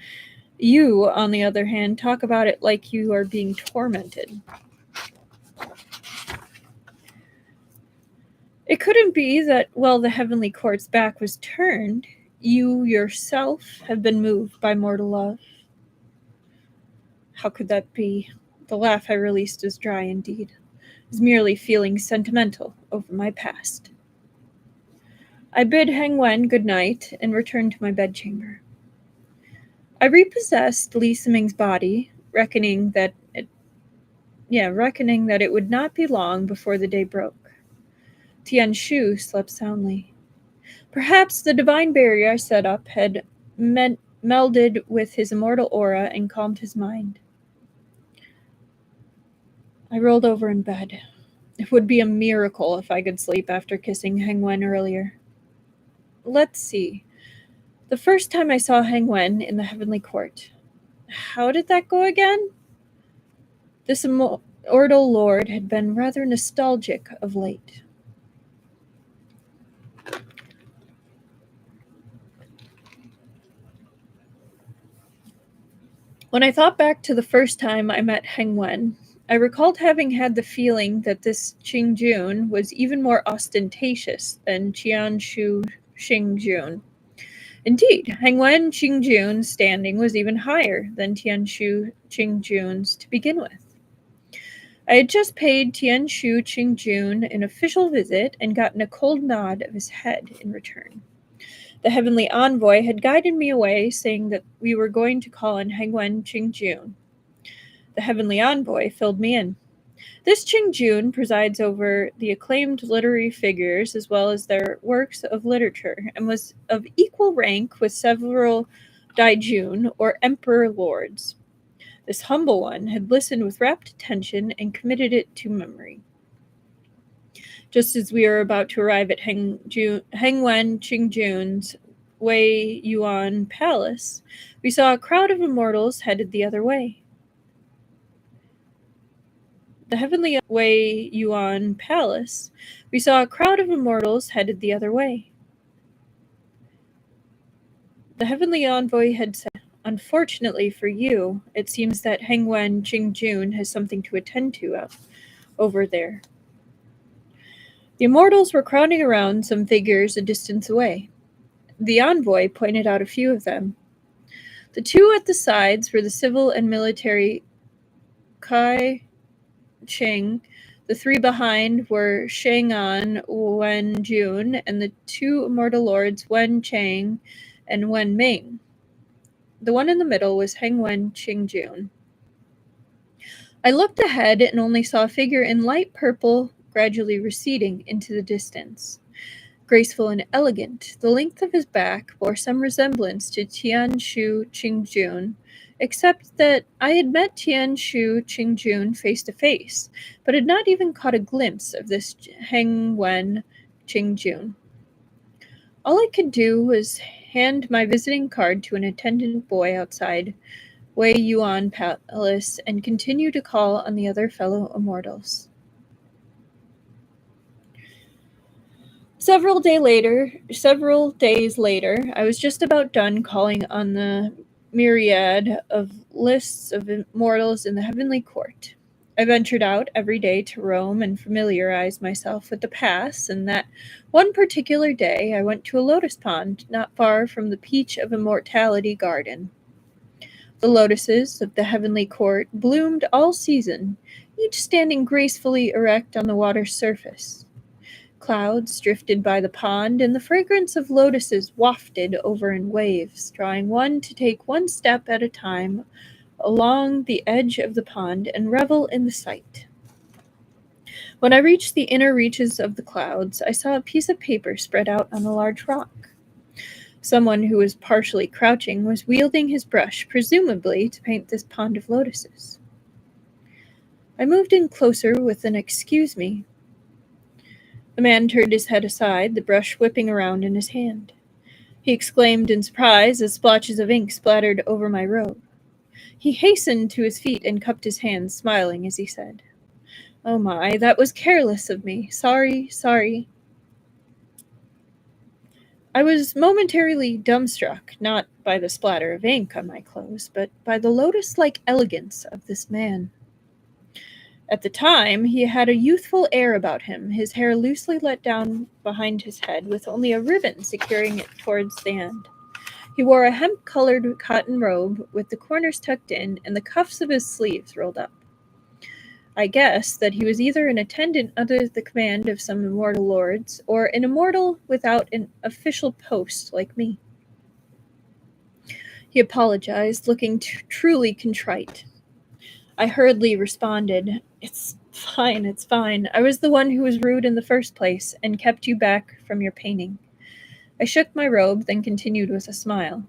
[SPEAKER 1] You, on the other hand, talk about it like you are being tormented. It couldn't be that, while the heavenly court's back was turned, you yourself have been moved by mortal love. How could that be? The laugh I released was dry indeed. It was merely feeling sentimental over my past. I bid Hengwen good night and returned to my bedchamber. I repossessed Li Siming's body, reckoning that it would not be long before the day broke. Tianshu slept soundly. Perhaps the divine barrier I set up had melded with his immortal aura and calmed his mind. I rolled over in bed. It would be a miracle if I could sleep after kissing Hengwen earlier. Let's see. The first time I saw Hengwen in the heavenly court. How did that go again? This immortal lord had been rather nostalgic of late. When I thought back to the first time I met Hengwen, I recalled having had the feeling that this Xingjun was even more ostentatious than Tianshu Xingjun. Indeed, Hengwen Qingjun's standing was even higher than Tianshu Xingjun's to begin with. I had just paid Tianshu Xingjun an official visit and gotten a cold nod of his head in return. The heavenly envoy had guided me away, saying that we were going to call on Hengwen Qingjun. The heavenly envoy filled me in. This Qingjun presides over the acclaimed literary figures as well as their works of literature, and was of equal rank with several daijun, or emperor lords. This humble one had listened with rapt attention and committed it to memory. Just as we were about to arrive at Hengwen Qingjun's Wei Yuan Palace, we saw a crowd of immortals headed the other way. The heavenly Wei Yuan Palace, we saw a crowd of immortals headed the other way. The heavenly envoy had said, unfortunately for you, it seems that Hengwen Qingjun has something to attend to over there. The immortals were crowding around some figures a distance away. The envoy pointed out a few of them. The two at the sides were the civil and military Kai Cheng, The three behind were Shang'an Wenjun and the two immortal lords Wen Chang and Wen Ming. The one in the middle was Hengwen Qingjun. I looked ahead and only saw a figure in light purple gradually receding into the distance. Graceful and elegant, the length of his back bore some resemblance to Tianshu Xingjun, except that I had met Tianshu Xingjun face to face, but had not even caught a glimpse of this Hengwen Qingjun. All I could do was hand my visiting card to an attendant boy outside Wei Yuan Palace and continue to call on the other fellow immortals. Several days later, I was just about done calling on the myriad of lists of immortals in the heavenly court. I ventured out every day to roam and familiarize myself with the paths, and that one particular day I went to a lotus pond not far from the Peach of Immortality garden. The lotuses of the heavenly court bloomed all season, each standing gracefully erect on the water's surface. Clouds drifted by the pond, and the fragrance of lotuses wafted over in waves, drawing one to take one step at a time along the edge of the pond and revel in the sight. When I reached the inner reaches of the clouds, I saw a piece of paper spread out on a large rock. Someone who was partially crouching was wielding his brush, presumably to paint this pond of lotuses. I moved in closer with an "Excuse me." The man turned his head aside, the brush whipping around in his hand. He exclaimed in surprise as splotches of ink splattered over my robe. He hastened to his feet and cupped his hands, smiling as he said, "Oh my, that was careless of me. Sorry." I was momentarily dumbstruck, not by the splatter of ink on my clothes, but by the lotus-like elegance of this man. At the time, he had a youthful air about him, his hair loosely let down behind his head, with only a ribbon securing it towards the end. He wore a hemp-colored cotton robe, with the corners tucked in and the cuffs of his sleeves rolled up. I guessed that he was either an attendant under the command of some immortal lords, or an immortal without an official post like me. He apologized, looking truly contrite. I hurriedly responded, It's fine. I was the one who was rude in the first place and kept you back from your painting." I shook my robe, then continued with a smile.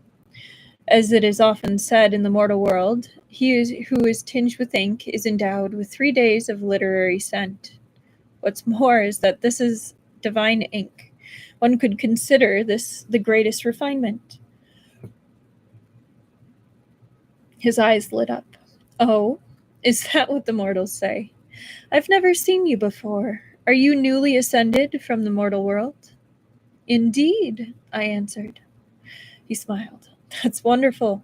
[SPEAKER 1] "As it is often said in the mortal world, who is tinged with ink is endowed with 3 days of literary scent. What's more is that this is divine ink. One could consider this the greatest refinement." His eyes lit up. "Oh, is that what the mortals say? I've never seen you before. Are you newly ascended from the mortal world?" "Indeed," I answered. He smiled. "That's wonderful.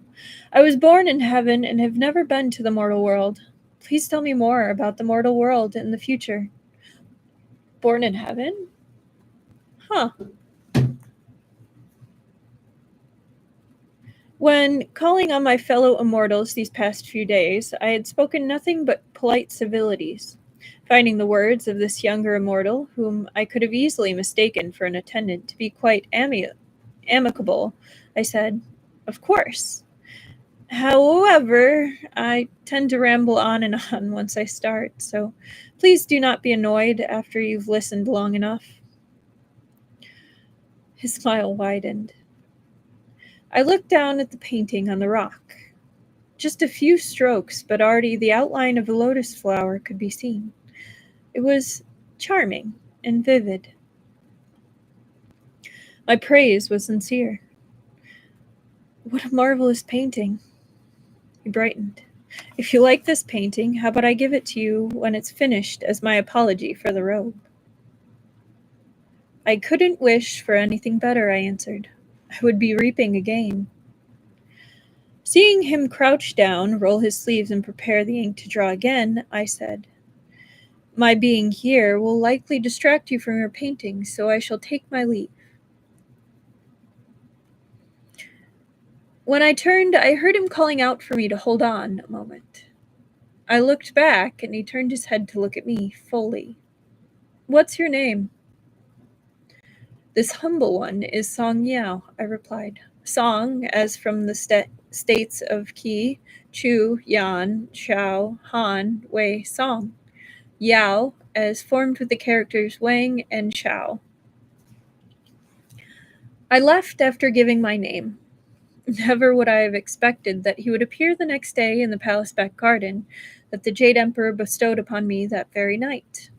[SPEAKER 1] I was born in heaven and have never been to the mortal world. Please tell me more about the mortal world in the future." "Born in heaven? Huh." When calling on my fellow immortals these past few days, I had spoken nothing but polite civilities. Finding the words of this younger immortal, whom I could have easily mistaken for an attendant, to be quite amicable, I said, "Of course. However, I tend to ramble on and on once I start, so please do not be annoyed after you've listened long enough." His smile widened. I looked down at the painting on the rock. Just a few strokes, but already the outline of a lotus flower could be seen. It was charming and vivid. My praise was sincere. "What a marvelous painting." He brightened. "If you like this painting, how about I give it to you when it's finished as my apology for the robe?" "I couldn't wish for anything better," I answered. "I would be reaping a gain." Seeing him crouch down, roll his sleeves, and prepare the ink to draw again, I said, "My being here will likely distract you from your painting, so I shall take my leave." When I turned, I heard him calling out for me to hold on a moment. I looked back, and he turned his head to look at me fully. "What's your name?" "This humble one is Song Yao," I replied. Song, as from the states of Qi, Chu, Yan, Shao, Han, Wei, Song. Yao, as formed with the characters Wang and Shao. I left after giving my name. Never would I have expected that he would appear the next day in the palace back garden that the Jade Emperor bestowed upon me that very night.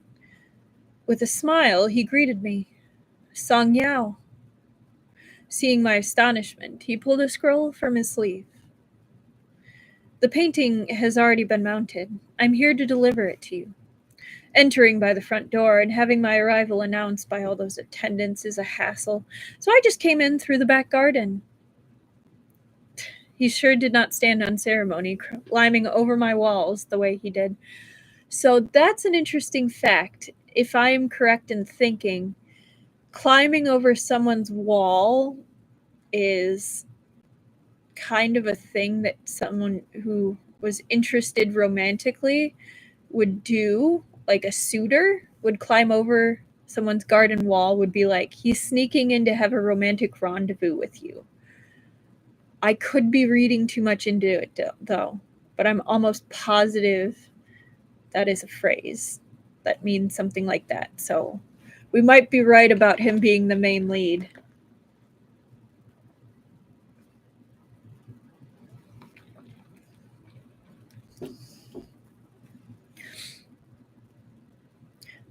[SPEAKER 1] With a smile, he greeted me. "Song Yao." Seeing my astonishment, he pulled a scroll from his sleeve. "The painting has already been mounted. I'm here to deliver it to you." Entering by the front door and having my arrival announced by all those attendants is a hassle, so I just came in through the back garden. He sure did not stand on ceremony, climbing over my walls the way he did. So that's an interesting fact. If I am correct in thinking, climbing over someone's wall is kind of a thing that someone who was interested romantically would do, like a suitor would climb over someone's garden wall, would be like, he's sneaking in to have a romantic rendezvous with you. I could be reading too much into it, though, but I'm almost positive that is a phrase that means something like that. So we might be right about him being the main lead.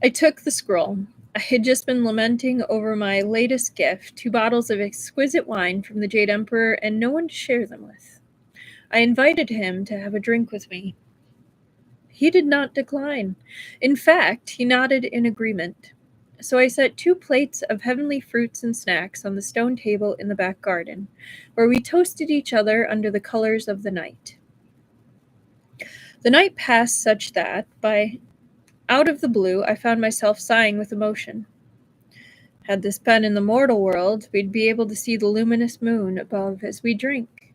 [SPEAKER 1] I took the scroll. I had just been lamenting over my latest gift, 2 bottles of exquisite wine from the Jade Emperor, and no one to share them with. I invited him to have a drink with me. He did not decline. In fact, he nodded in agreement. So I set 2 plates of heavenly fruits and snacks on the stone table in the back garden, where we toasted each other under the colors of the night. The night passed such that, out of the blue, I found myself sighing with emotion. Had this been in the mortal world, we'd be able to see the luminous moon above as we drink.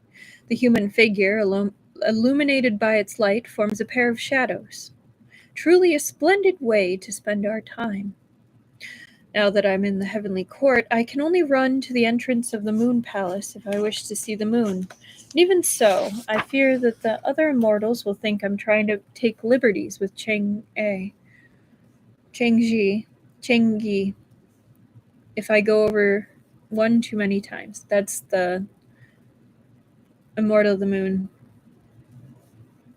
[SPEAKER 1] The human figure, illuminated by its light, forms a pair of shadows. Truly a splendid way to spend our time. Now that I'm in the heavenly court, I can only run to the entrance of the moon palace if I wish to see the moon. And even so, I fear that the other immortals will think I'm trying to take liberties with Chang'e, Chengyi, if I go over one too many times. That's the immortal of the moon,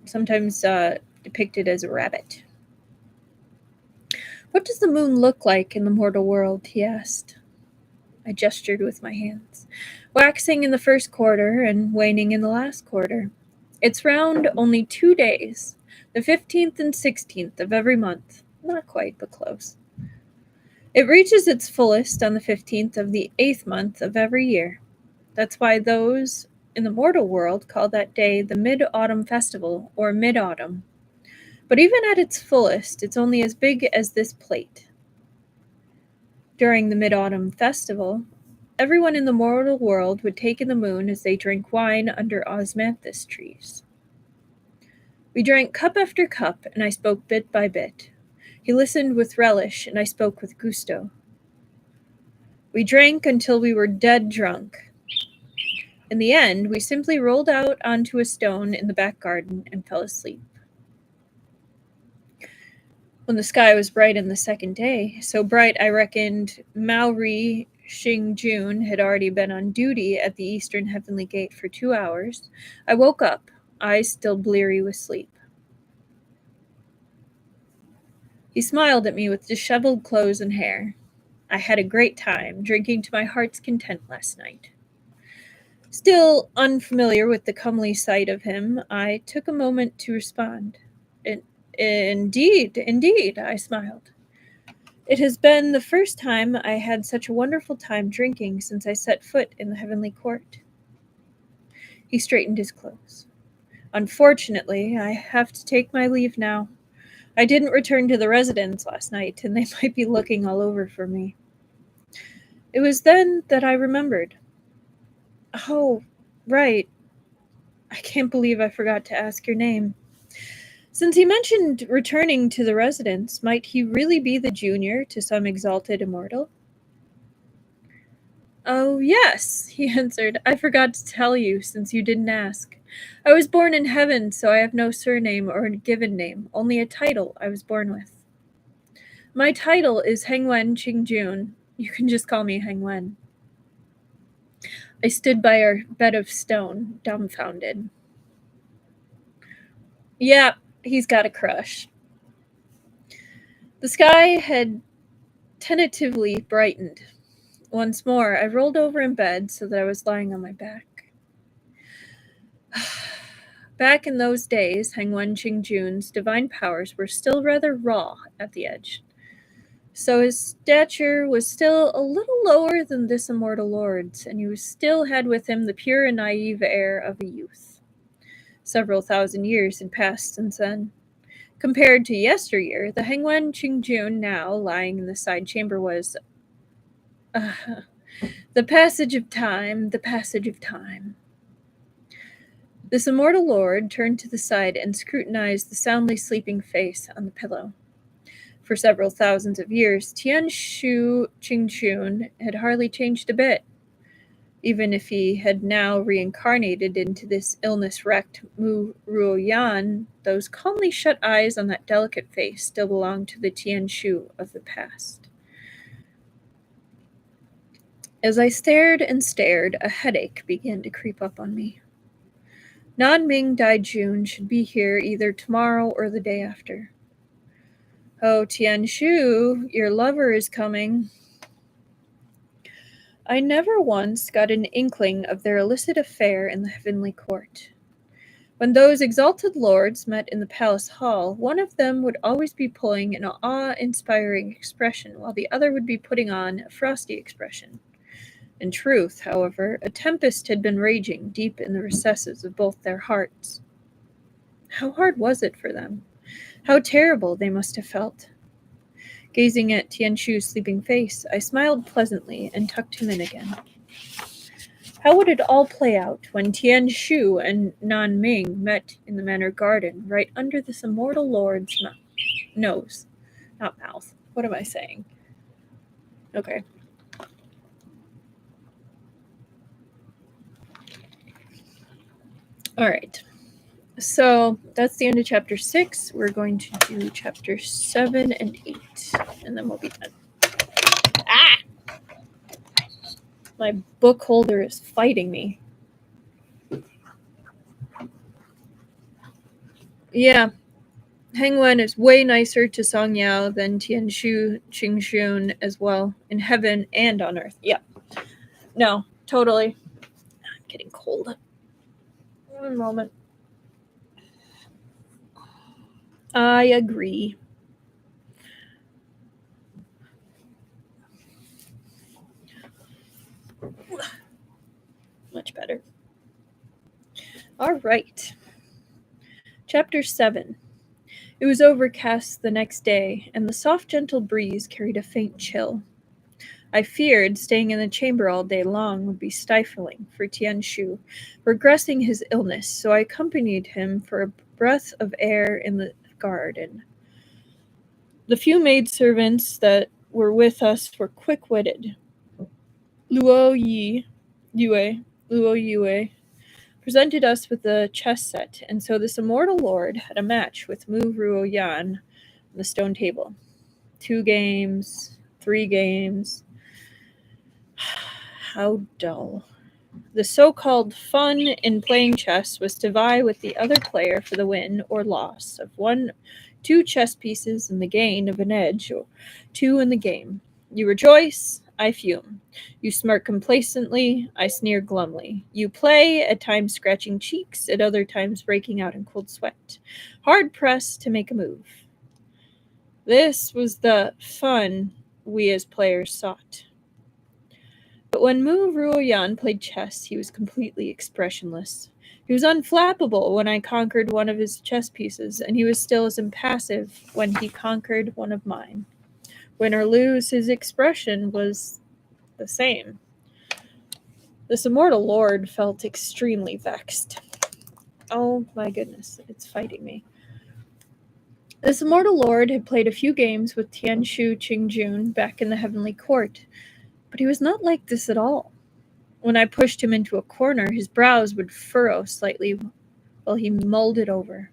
[SPEAKER 1] sometimes depicted as a rabbit. "What does the moon look like in the mortal world?" he asked. I gestured with my hands. "Waxing in the first quarter and waning in the last quarter. It's round only 2 days, the 15th and 16th of every month. Not quite, but close. It reaches its fullest on the 15th of the 8th month of every year. That's why those in the mortal world call that day the Mid-Autumn Festival, or Mid-Autumn. But even at its fullest, it's only as big as this plate. During the Mid-Autumn Festival, everyone in the mortal world would take in the moon as they drink wine under osmanthus trees. We drank cup after cup, and I spoke bit by bit. He listened with relish, and I spoke with gusto. We drank until we were dead drunk. In the end, we simply rolled out onto a stone in the back garden and fell asleep. When the sky was bright in the second day, so bright I reckoned Mingge Xingjun had already been on duty at the eastern heavenly gate for 2 hours, I woke up, eyes still bleary with sleep. He smiled at me with disheveled clothes and hair. I had a great time, drinking to my heart's content last night. Still unfamiliar with the comely sight of him, I took a moment to respond. Indeed, I smiled. It has been the first time I had such a wonderful time drinking since I set foot in the heavenly court. He straightened his clothes. Unfortunately, I have to take my leave now. I didn't return to the residence last night, and they might be looking all over for me. It was then that I remembered. Oh, right. I can't believe I forgot to ask your name. Since he mentioned returning to the residence, might he really be the junior to some exalted immortal? Oh, yes, he answered. I forgot to tell you, since you didn't ask. I was born in heaven, so I have no surname or given name, only a title I was born with. My title is Hengwen Qingjun. You can just call me Hengwen. I stood by our bed of stone, dumbfounded. Yeah, he's got a crush. The sky had tentatively brightened. Once more, I rolled over in bed so that I was lying on my back. Back in those days, Hengwen Qingjun's divine powers were still rather raw at the edge. So his stature was still a little lower than this immortal lord's, and he still had with him the pure and naive air of a youth. Several thousand years had passed since then. Compared to yesteryear, the Hengwen Qingjun now lying in the side chamber was the passage of time, the passage of time. This immortal lord turned to the side and scrutinized the soundly sleeping face on the pillow. For several thousands of years, Tianshu Xingjun had hardly changed a bit. Even if he had now reincarnated into this illness-wrecked Ruoyan, those calmly shut eyes on that delicate face still belonged to the Tianshu of the past. As I stared and stared, a headache began to creep up on me. Nanming Daijun should be here either tomorrow or the day after. Oh, Tianshu, your lover is coming. I never once got an inkling of their illicit affair in the heavenly court. When those exalted lords met in the palace hall, one of them would always be pulling an awe-inspiring expression, while the other would be putting on a frosty expression. In truth, however, a tempest had been raging deep in the recesses of both their hearts. How hard was it for them? How terrible they must have felt. Gazing at Tianshu's sleeping face, I smiled pleasantly and tucked him in again. How would it all play out when Tianshu and Nanming met in the manor garden, right under this immortal lord's nose? Not mouth. What am I saying? Okay. All right. So that's the end of chapter 6. We're going to do chapter 7 and 8, and then we'll be done. Ah! My book holder is fighting me. Yeah. Hengwen is way nicer to Song Yao than Tianshu Xingjun as well, in heaven and on earth. Yeah. No, totally. I'm getting cold. One moment. I agree. Much better. All right. Chapter 7. It was overcast the next day, and the soft, gentle breeze carried a faint chill. I feared staying in the chamber all day long would be stifling for Tianshu, regressing his illness, so I accompanied him for a breath of air in the garden. The few maidservants that were with us were quick-witted. Luo Yue presented us with a chess set, and so this immortal lord had a match with Mu Ruoyan on the stone table. 2 games, 3 games. How dull. The so-called fun in playing chess was to vie with the other player for the win or loss of 2 chess pieces and the gain of an edge or 2 in the game. You rejoice, I fume. You smirk complacently, I sneer glumly. You play, at times scratching cheeks, at other times breaking out in cold sweat, hard pressed to make a move. This was the fun we as players sought. But when Mu Ruoyan played chess, he was completely expressionless. He was unflappable when I conquered one of his chess pieces, and he was still as impassive when he conquered one of mine. Win or lose, his expression was the same. This immortal lord felt extremely vexed. Oh my goodness, it's fighting me. This immortal lord had played a few games with Tianshu Xingjun back in the heavenly court, but he was not like this at all. When I pushed him into a corner, his brows would furrow slightly while he mulled it over.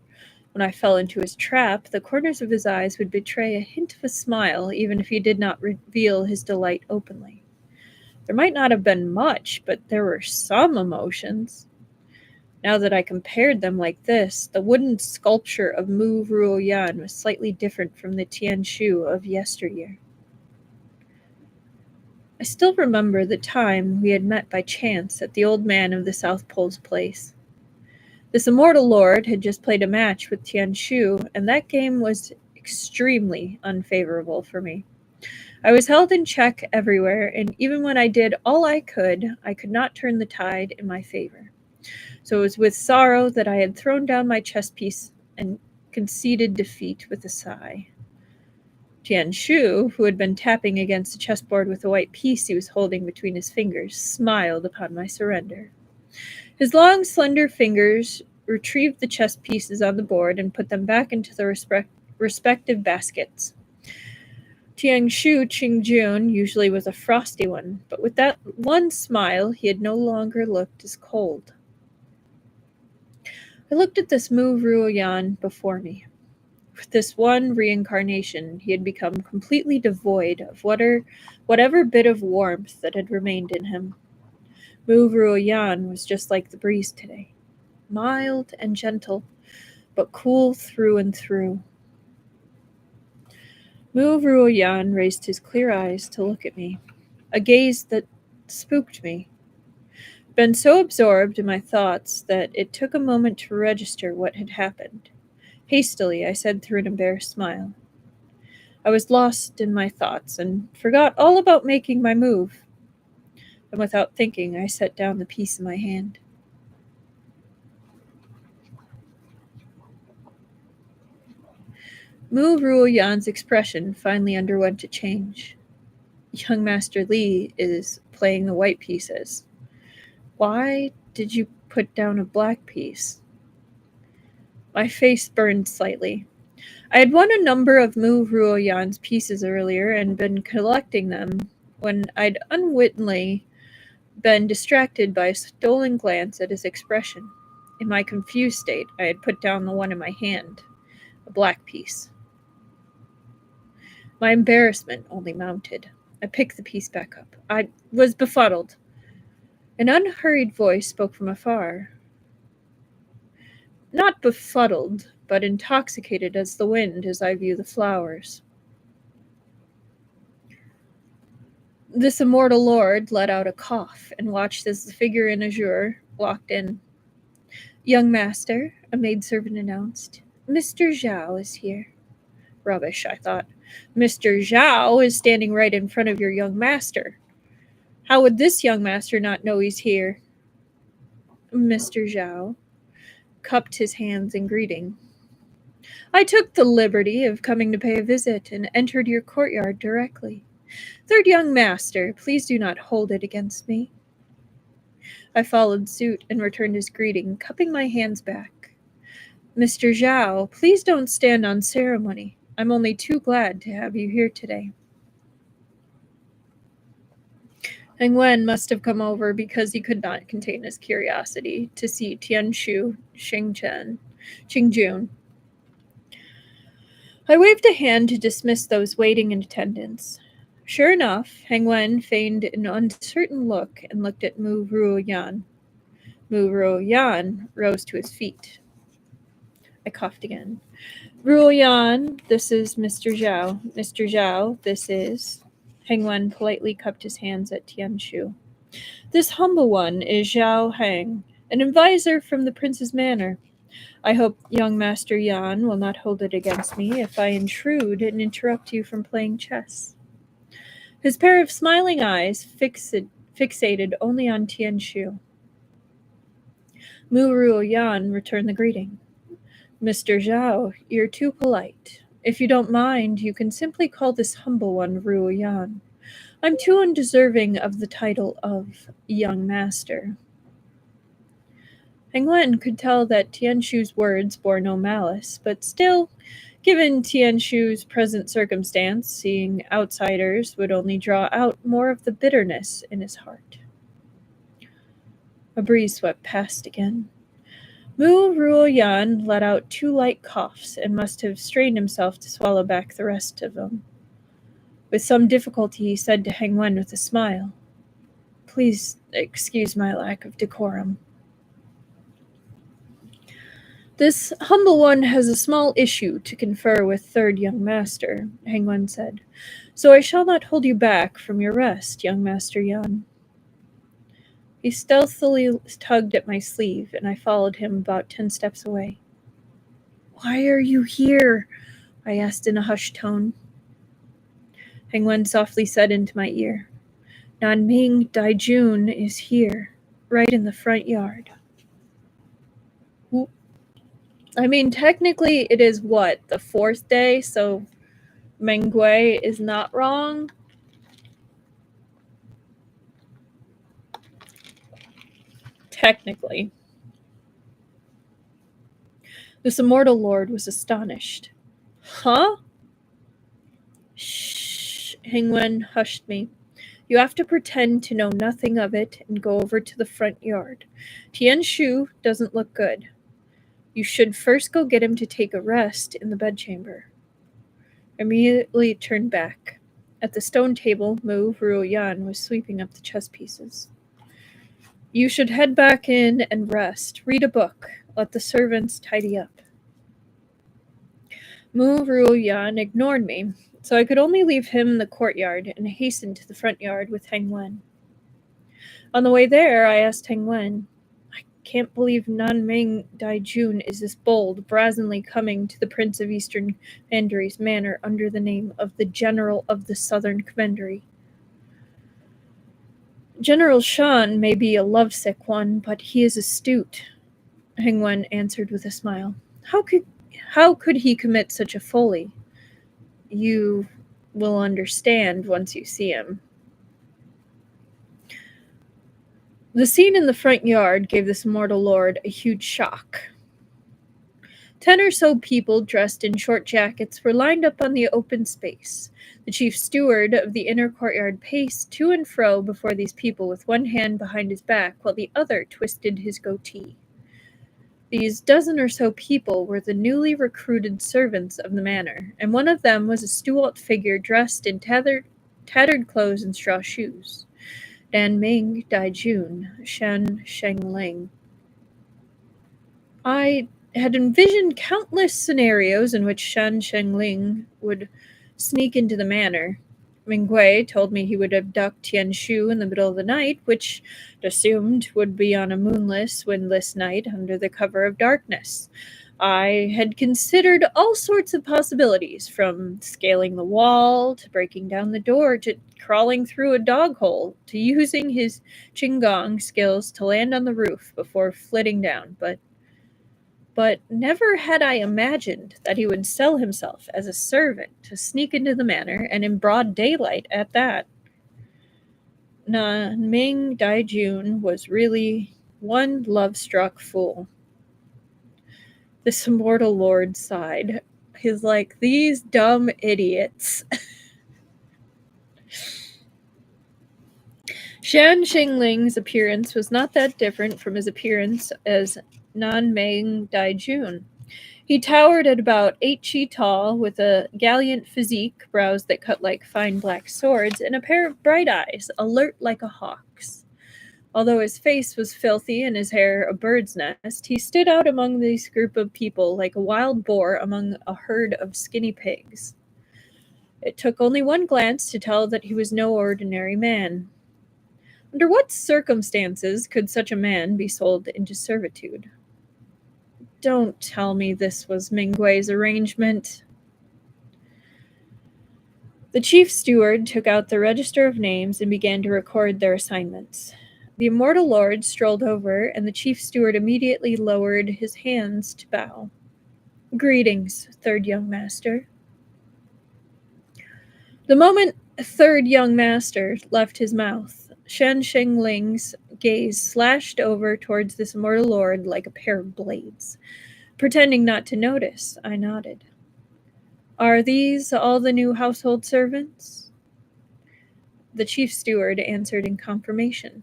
[SPEAKER 1] When I fell into his trap, the corners of his eyes would betray a hint of a smile, even if he did not reveal his delight openly. There might not have been much, but there were some emotions. Now that I compared them like this, the wooden sculpture of Mu Ruoyan was slightly different from the Tianshu of yesteryear. I still remember the time we had met by chance at the old man of the South Pole's place. This immortal lord had just played a match with Tianshu, and that game was extremely unfavorable for me. I was held in check everywhere, and even when I did all I could not turn the tide in my favor. So it was with sorrow that I had thrown down my chess piece and conceded defeat with a sigh. Tianshu, who had been tapping against the chessboard with a white piece he was holding between his fingers, smiled upon my surrender. His long, slender fingers retrieved the chess pieces on the board and put them back into their respective baskets. Tianshu Xingjun usually was a frosty one, but with that one smile, he had no longer looked as cold. I looked at this Mu Ruoyan before me. With this one reincarnation, he had become completely devoid of whatever bit of warmth that had remained in him. Mu Ruoyan was just like the breeze today, mild and gentle, but cool through and through. Mu Ruoyan raised his clear eyes to look at me, a gaze that spooked me. Been so absorbed in my thoughts that it took a moment to register what had happened. Hastily, I said through an embarrassed smile, I was lost in my thoughts and forgot all about making my move. And without thinking, I set down the piece in my hand. Mu Ruoyan's expression finally underwent a change. Young Master Li is playing the white pieces. Why did you put down a black piece? My face burned slightly. I had won a number of Mu Ruoyan's pieces earlier and been collecting them when I'd unwittingly been distracted by a stolen glance at his expression. In my confused state, I had put down the one in my hand, a black piece. My embarrassment only mounted. I picked the piece back up. I was befuddled. An unhurried voice spoke from afar. Not befuddled, but intoxicated as the wind as I view the flowers. This immortal lord let out a cough and watched as the figure in azure walked in. Young master, a maidservant announced. Mr. Zhao is here. Rubbish, I thought. Mr. Zhao is standing right in front of your young master. How would this young master not know he's here? Mr. Zhao cupped his hands in greeting. I took the liberty of coming to pay a visit and entered your courtyard directly. Third young master, please do not hold it against me. I followed suit and returned his greeting, cupping my hands back. Mr. Zhao, please don't stand on ceremony. I'm only too glad to have you here today. Hengwen must have come over because he could not contain his curiosity to see Tianshu Xingjun. I waved a hand to dismiss those waiting in attendance. Sure enough, Hengwen feigned an uncertain look and looked at Mu Ruoyan. Mu Ruoyan rose to his feet. I coughed again. Ruoyan, this is Mr. Zhao. Mr. Zhao, this is... Hengwen politely cupped his hands at Tianshu. This humble one is Zhao Heng, an advisor from the prince's manor. I hope young Master Yan will not hold it against me if I intrude and interrupt you from playing chess. His pair of smiling eyes fixated only on Tianshu. Mu Ruoyan returned the greeting. Mr. Zhao, you're too polite. If you don't mind, you can simply call this humble one Ruoyan. I'm too undeserving of the title of young master. Hengwen could tell that Tianshu's words bore no malice, but still, Given Tianshu's present circumstance, seeing outsiders would only draw out more of the bitterness in his heart. A breeze swept past again. Ruoyan let out 2 light coughs and must have strained himself to swallow back the rest of them. With some difficulty he said to Hengwen with a smile, "Please excuse my lack of decorum." "This humble one has a small issue to confer with third young master," Hengwen said, "so I shall not hold you back from your rest, young Master Yan." He stealthily tugged at my sleeve, and I followed him about 10 steps away. "Why are you here?" I asked in a hushed tone. Hengwen softly said into my ear, "Nanming Daijun is here, right in the front yard." I mean, technically it is what, the 4th day, so Mingge is not wrong. Technically. This immortal lord was astonished. "Huh?" "Shh," Hengwen hushed me. "You have to pretend to know nothing of it and go over to the front yard. Tianshu doesn't look good. You should first go get him to take a rest in the bedchamber." I immediately turned back. At the stone table, Ruoyan was sweeping up the chess pieces. "You should head back in and rest. Read a book. Let the servants tidy up." Ruoyan ignored me, so I could only leave him in the courtyard and hasten to the front yard with Hengwen. On the way there, I asked Hengwen, "I can't believe Nanming Daijun is this bold, brazenly coming to the Prince of Eastern Commandery's manor under the name of the General of the Southern Commandery. General Shan may be a lovesick one, but he is astute," Hengwen answered with a smile. How could he commit such a folly? You will understand once you see him." The scene in the front yard gave this mortal lord a huge shock. 10 or so people dressed in short jackets were lined up on the open space. The chief steward of the inner courtyard paced to and fro before these people with one hand behind his back while the other twisted his goatee. These dozen or so people were the newly recruited servants of the manor, and one of them was a stalwart figure dressed in tattered clothes and straw shoes. Nanming Daijun, Shan Shengling. I had envisioned countless scenarios in which Shan Shengling would sneak into the manor. Mingge told me he would abduct Tianshu in the middle of the night, which assumed would be on a moonless, windless night under the cover of darkness. I had considered all sorts of possibilities, from scaling the wall, to breaking down the door, to crawling through a dog hole, to using his qigong skills to land on the roof before flitting down, but never had I imagined that he would sell himself as a servant to sneak into the manor, and in broad daylight at that. Nanming Daijun was really one love-struck fool. This immortal lord sighed. He's like, "These dumb idiots." Shan Xingling's appearance was not that different from his appearance as Nanming Daijun. He towered at about 8 feet tall, with a gallant physique, brows that cut like fine black swords, and a pair of bright eyes, alert like a hawk's. Although his face was filthy and his hair a bird's nest, he stood out among this group of people like a wild boar among a herd of skinny pigs. It took only one glance to tell that he was no ordinary man. Under what circumstances could such a man be sold into servitude? Don't tell me this was Minggui's arrangement. The chief steward took out the register of names and began to record their assignments. The immortal lord strolled over, and the chief steward immediately lowered his hands to bow. "Greetings, third young master." The moment third young master left his mouth, Shan Shengling's gaze slashed over towards this immortal lord like a pair of blades. Pretending not to notice, I nodded. Are these all the new household servants? The chief steward answered in confirmation.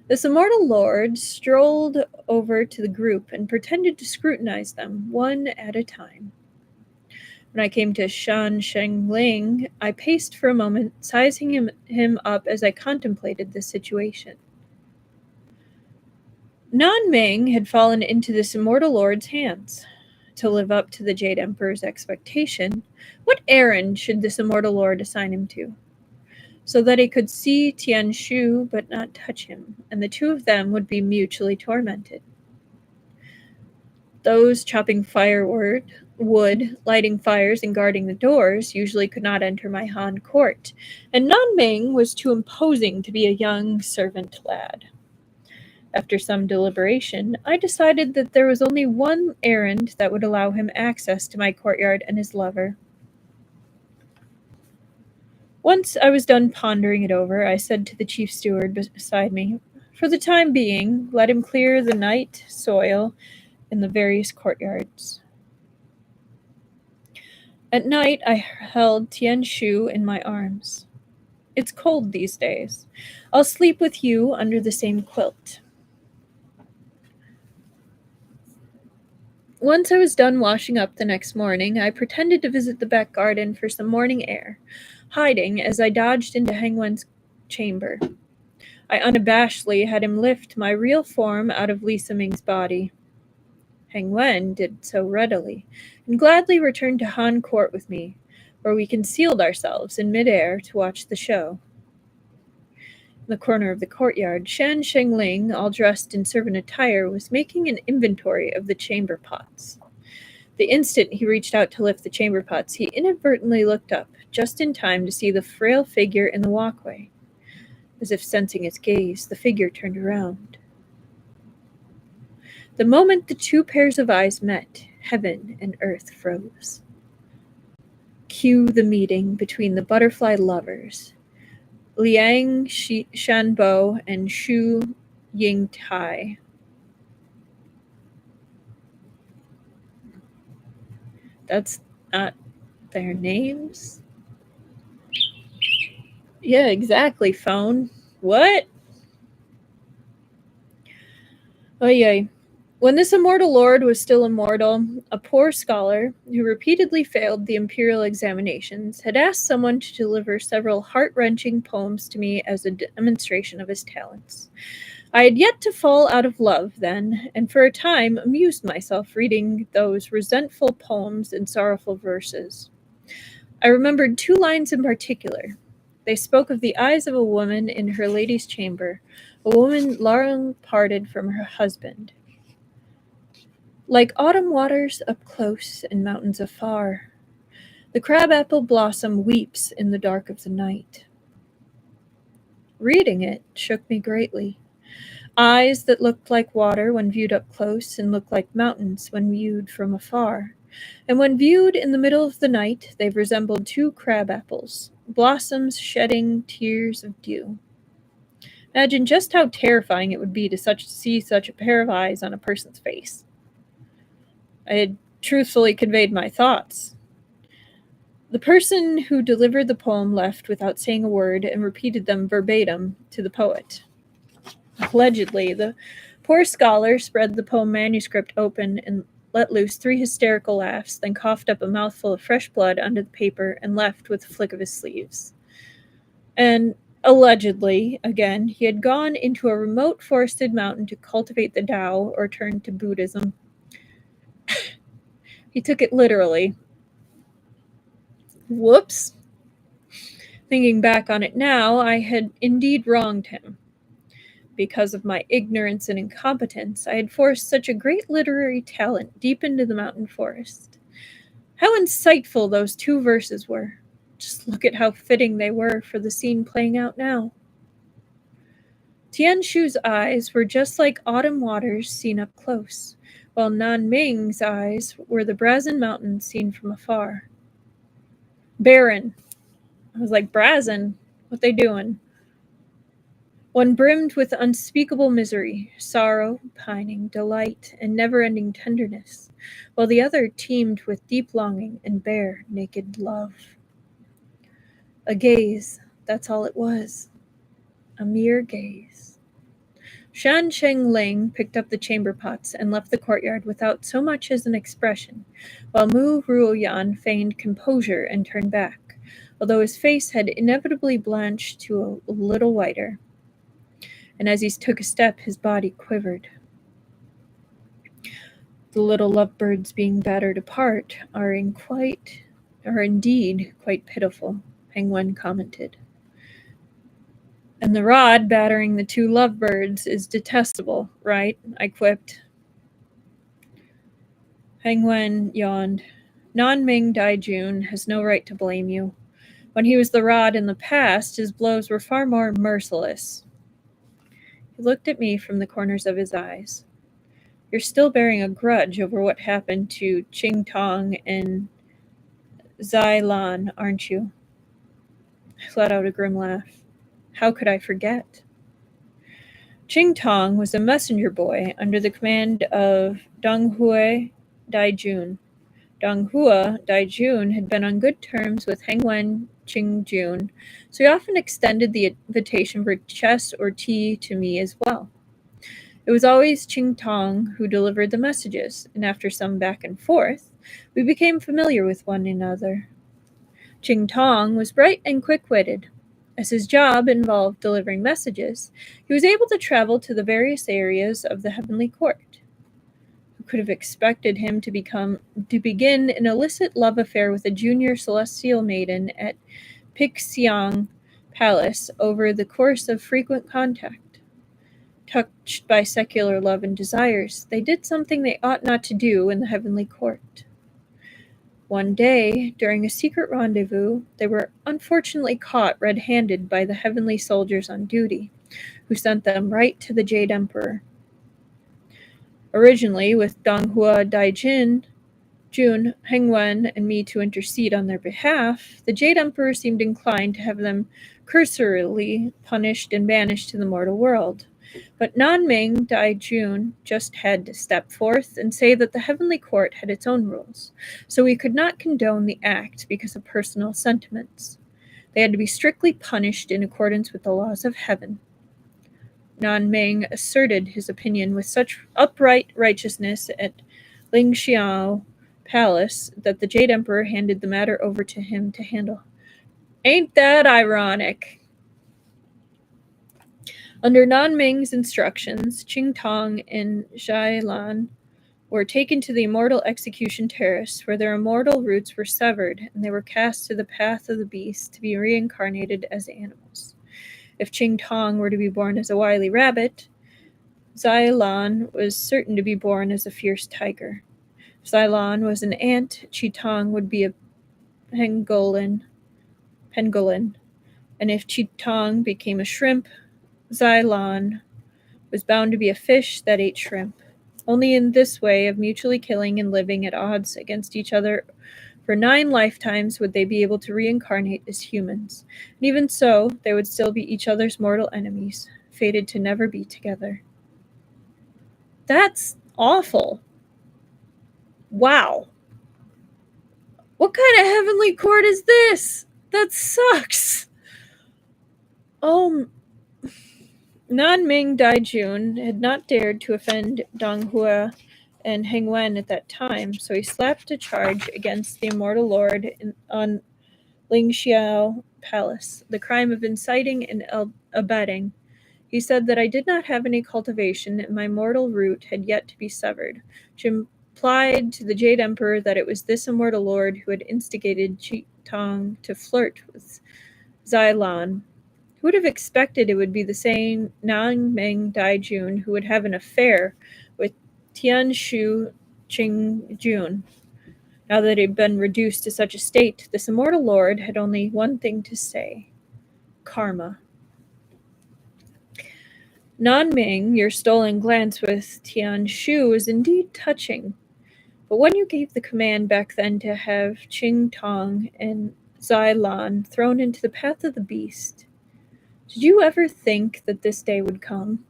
[SPEAKER 1] This immortal lord strolled over to the group and pretended to scrutinize them, one at a time. When I came to Shan Shengling, I paced for a moment, sizing him up as I contemplated the situation. Nan Ming had fallen into this immortal lord's hands. To live up to the Jade Emperor's expectation, what errand should this immortal lord assign him to? So that he could see Tianshu but not touch him, and the two of them would be mutually tormented. Those chopping wood, lighting fires, and guarding the doors usually could not enter my Han court, and Nan Ming was too imposing to be a young servant lad. After some deliberation, I decided that there was only one errand that would allow him access to my courtyard and his lover. Once I was done pondering it over, I said to the chief steward beside me, "For the time being, let him clear the night soil in the various courtyards." At night, I held Tianshu in my arms. "It's cold these days. I'll sleep with you under the same quilt." Once I was done washing up the next morning, I pretended to visit the back garden for some morning air, hiding as I dodged into Hengwen's chamber. I unabashedly had him lift my real form out of Lisa Ming's body. Hengwen did so readily, and gladly returned to Han Court with me, where we concealed ourselves in midair to watch the show. In the corner of the courtyard, Shan Shengling, all dressed in servant attire, was making an inventory of the chamber pots. The instant he reached out to lift the chamber pots, he inadvertently looked up, just in time to see the frail figure in the walkway. As if sensing his gaze, the figure turned around. The moment the two pairs of eyes met, heaven and earth froze. Cue the meeting between the butterfly lovers, Liang Shanbo and Shu Yingtai. That's not their names? Yeah, exactly, phone. What? Oy. When this immortal lord was still immortal, a poor scholar, who repeatedly failed the imperial examinations, had asked someone to deliver several heart-wrenching poems to me as a demonstration of his talents. I had yet to fall out of love then, and for a time amused myself reading those resentful poems and sorrowful verses. I remembered two lines in particular. They spoke of the eyes of a woman in her lady's chamber, a woman long parted from her husband. Like autumn waters up close and mountains afar, the crabapple blossom weeps in the dark of the night. Reading it shook me greatly. Eyes that looked like water when viewed up close and looked like mountains when viewed from afar. And when viewed in the middle of the night, they've resembled two crabapples, blossoms shedding tears of dew. Imagine just how terrifying it would be to see such a pair of eyes on a person's face. I had truthfully conveyed my thoughts. The person who delivered the poem left without saying a word and repeated them verbatim to the poet. Allegedly, the poor scholar spread the poem manuscript open and let loose 3 hysterical laughs, then coughed up a mouthful of fresh blood under the paper and left with a flick of his sleeves. And allegedly, again, he had gone into a remote forested mountain to cultivate the Tao or turn to Buddhism. He took it literally. Whoops. Thinking back on it now, I had indeed wronged him. Because of my ignorance and incompetence, I had forced such a great literary talent deep into the mountain forest. How insightful those 2 verses were. Just look at how fitting they were for the scene playing out now. Tianshu's eyes were just like autumn waters seen up close, while Nan Ming's eyes were the brazen mountains seen from afar. Barren. I was like, Brazen? What they doing? One brimmed with unspeakable misery, sorrow, pining, delight, and never-ending tenderness, while the other teemed with deep longing and bare, naked love. A gaze, that's all it was. A mere gaze. Shan Sheng Ling picked up the chamber pots and left the courtyard without so much as an expression, while Mu Ruoyan feigned composure and turned back, although his face had inevitably blanched to a little whiter. And as he took a step, his body quivered. The little lovebirds being battered apart are indeed quite pitiful, Hengwen commented. And the rod battering the two lovebirds is detestable, right? I quipped. Hengwen yawned. Non-Ming Daijun has no right to blame you. When he was the rod in the past, his blows were far more merciless. He looked at me from the corners of his eyes. You're still bearing a grudge over what happened to Qing Tong and Zai Lan, aren't you? I let out a grim laugh. How could I forget? Qing Tong was a messenger boy under the command of Donghue Daijun. Donghue Daijun had been on good terms with Hengwen Qingjun, so he often extended the invitation for chess or tea to me as well. It was always Qing Tong who delivered the messages, and after some back and forth, we became familiar with one another. Qing Tong was bright and quick-witted. As his job involved delivering messages, he was able to travel to the various areas of the heavenly court. Who could have expected him to begin an illicit love affair with a junior celestial maiden at Pixiang Palace over the course of frequent contact? Touched by secular love and desires, they did something they ought not to do in the heavenly court. One day, during a secret rendezvous, they were unfortunately caught red-handed by the heavenly soldiers on duty, who sent them right to the Jade Emperor. Originally, with Donghua Daijin, Jun, Hengwen, and me to intercede on their behalf, the Jade Emperor seemed inclined to have them cursorily punished and banished to the mortal world. But Non-Ming Daijun just had to step forth and say that the heavenly court had its own rules, so we could not condone the act because of personal sentiments. They had to be strictly punished in accordance with the laws of heaven. Non-Ming asserted his opinion with such upright righteousness at Lingxiao Palace that the Jade Emperor handed the matter over to him to handle. Ain't that ironic? Under Non-Ming's instructions, Qing Tong and Zai Lan were taken to the immortal execution terrace, where their immortal roots were severed, and they were cast to the path of the beast to be reincarnated as animals. If Qing Tong were to be born as a wily rabbit, Zai Lan was certain to be born as a fierce tiger. If Zai Lan was an ant, Qi Tong would be a pangolin. And if Qi Tong became a shrimp, Zai Lan was bound to be a fish that ate shrimp. Only in this way of mutually killing and living at odds against each other for 9 lifetimes would they be able to reincarnate as humans. And even so, they would still be each other's mortal enemies, fated to never be together. That's awful. Wow. What kind of heavenly court is this? That sucks. Oh, Non-Ming Daijun had not dared to offend Donghua and Hengwen at that time, so he slapped a charge against the immortal lord on Lingxiao Palace, the crime of inciting and abetting. He said that I did not have any cultivation and my mortal root had yet to be severed, which implied to the Jade Emperor that it was this immortal lord who had instigated Qi Tong to flirt with Zai Lan. Who would have expected it would be the same Non-Ming Daijun who would have an affair with Tianshu Xingjun? Now that he had been reduced to such a state, this immortal lord had only one thing to say: karma. Non-Ming, your stolen glance with Tianshu was indeed touching. But when you gave the command back then to have Qing Tong and Zai Lan thrown into the path of the beast, Did you ever think that this day would come?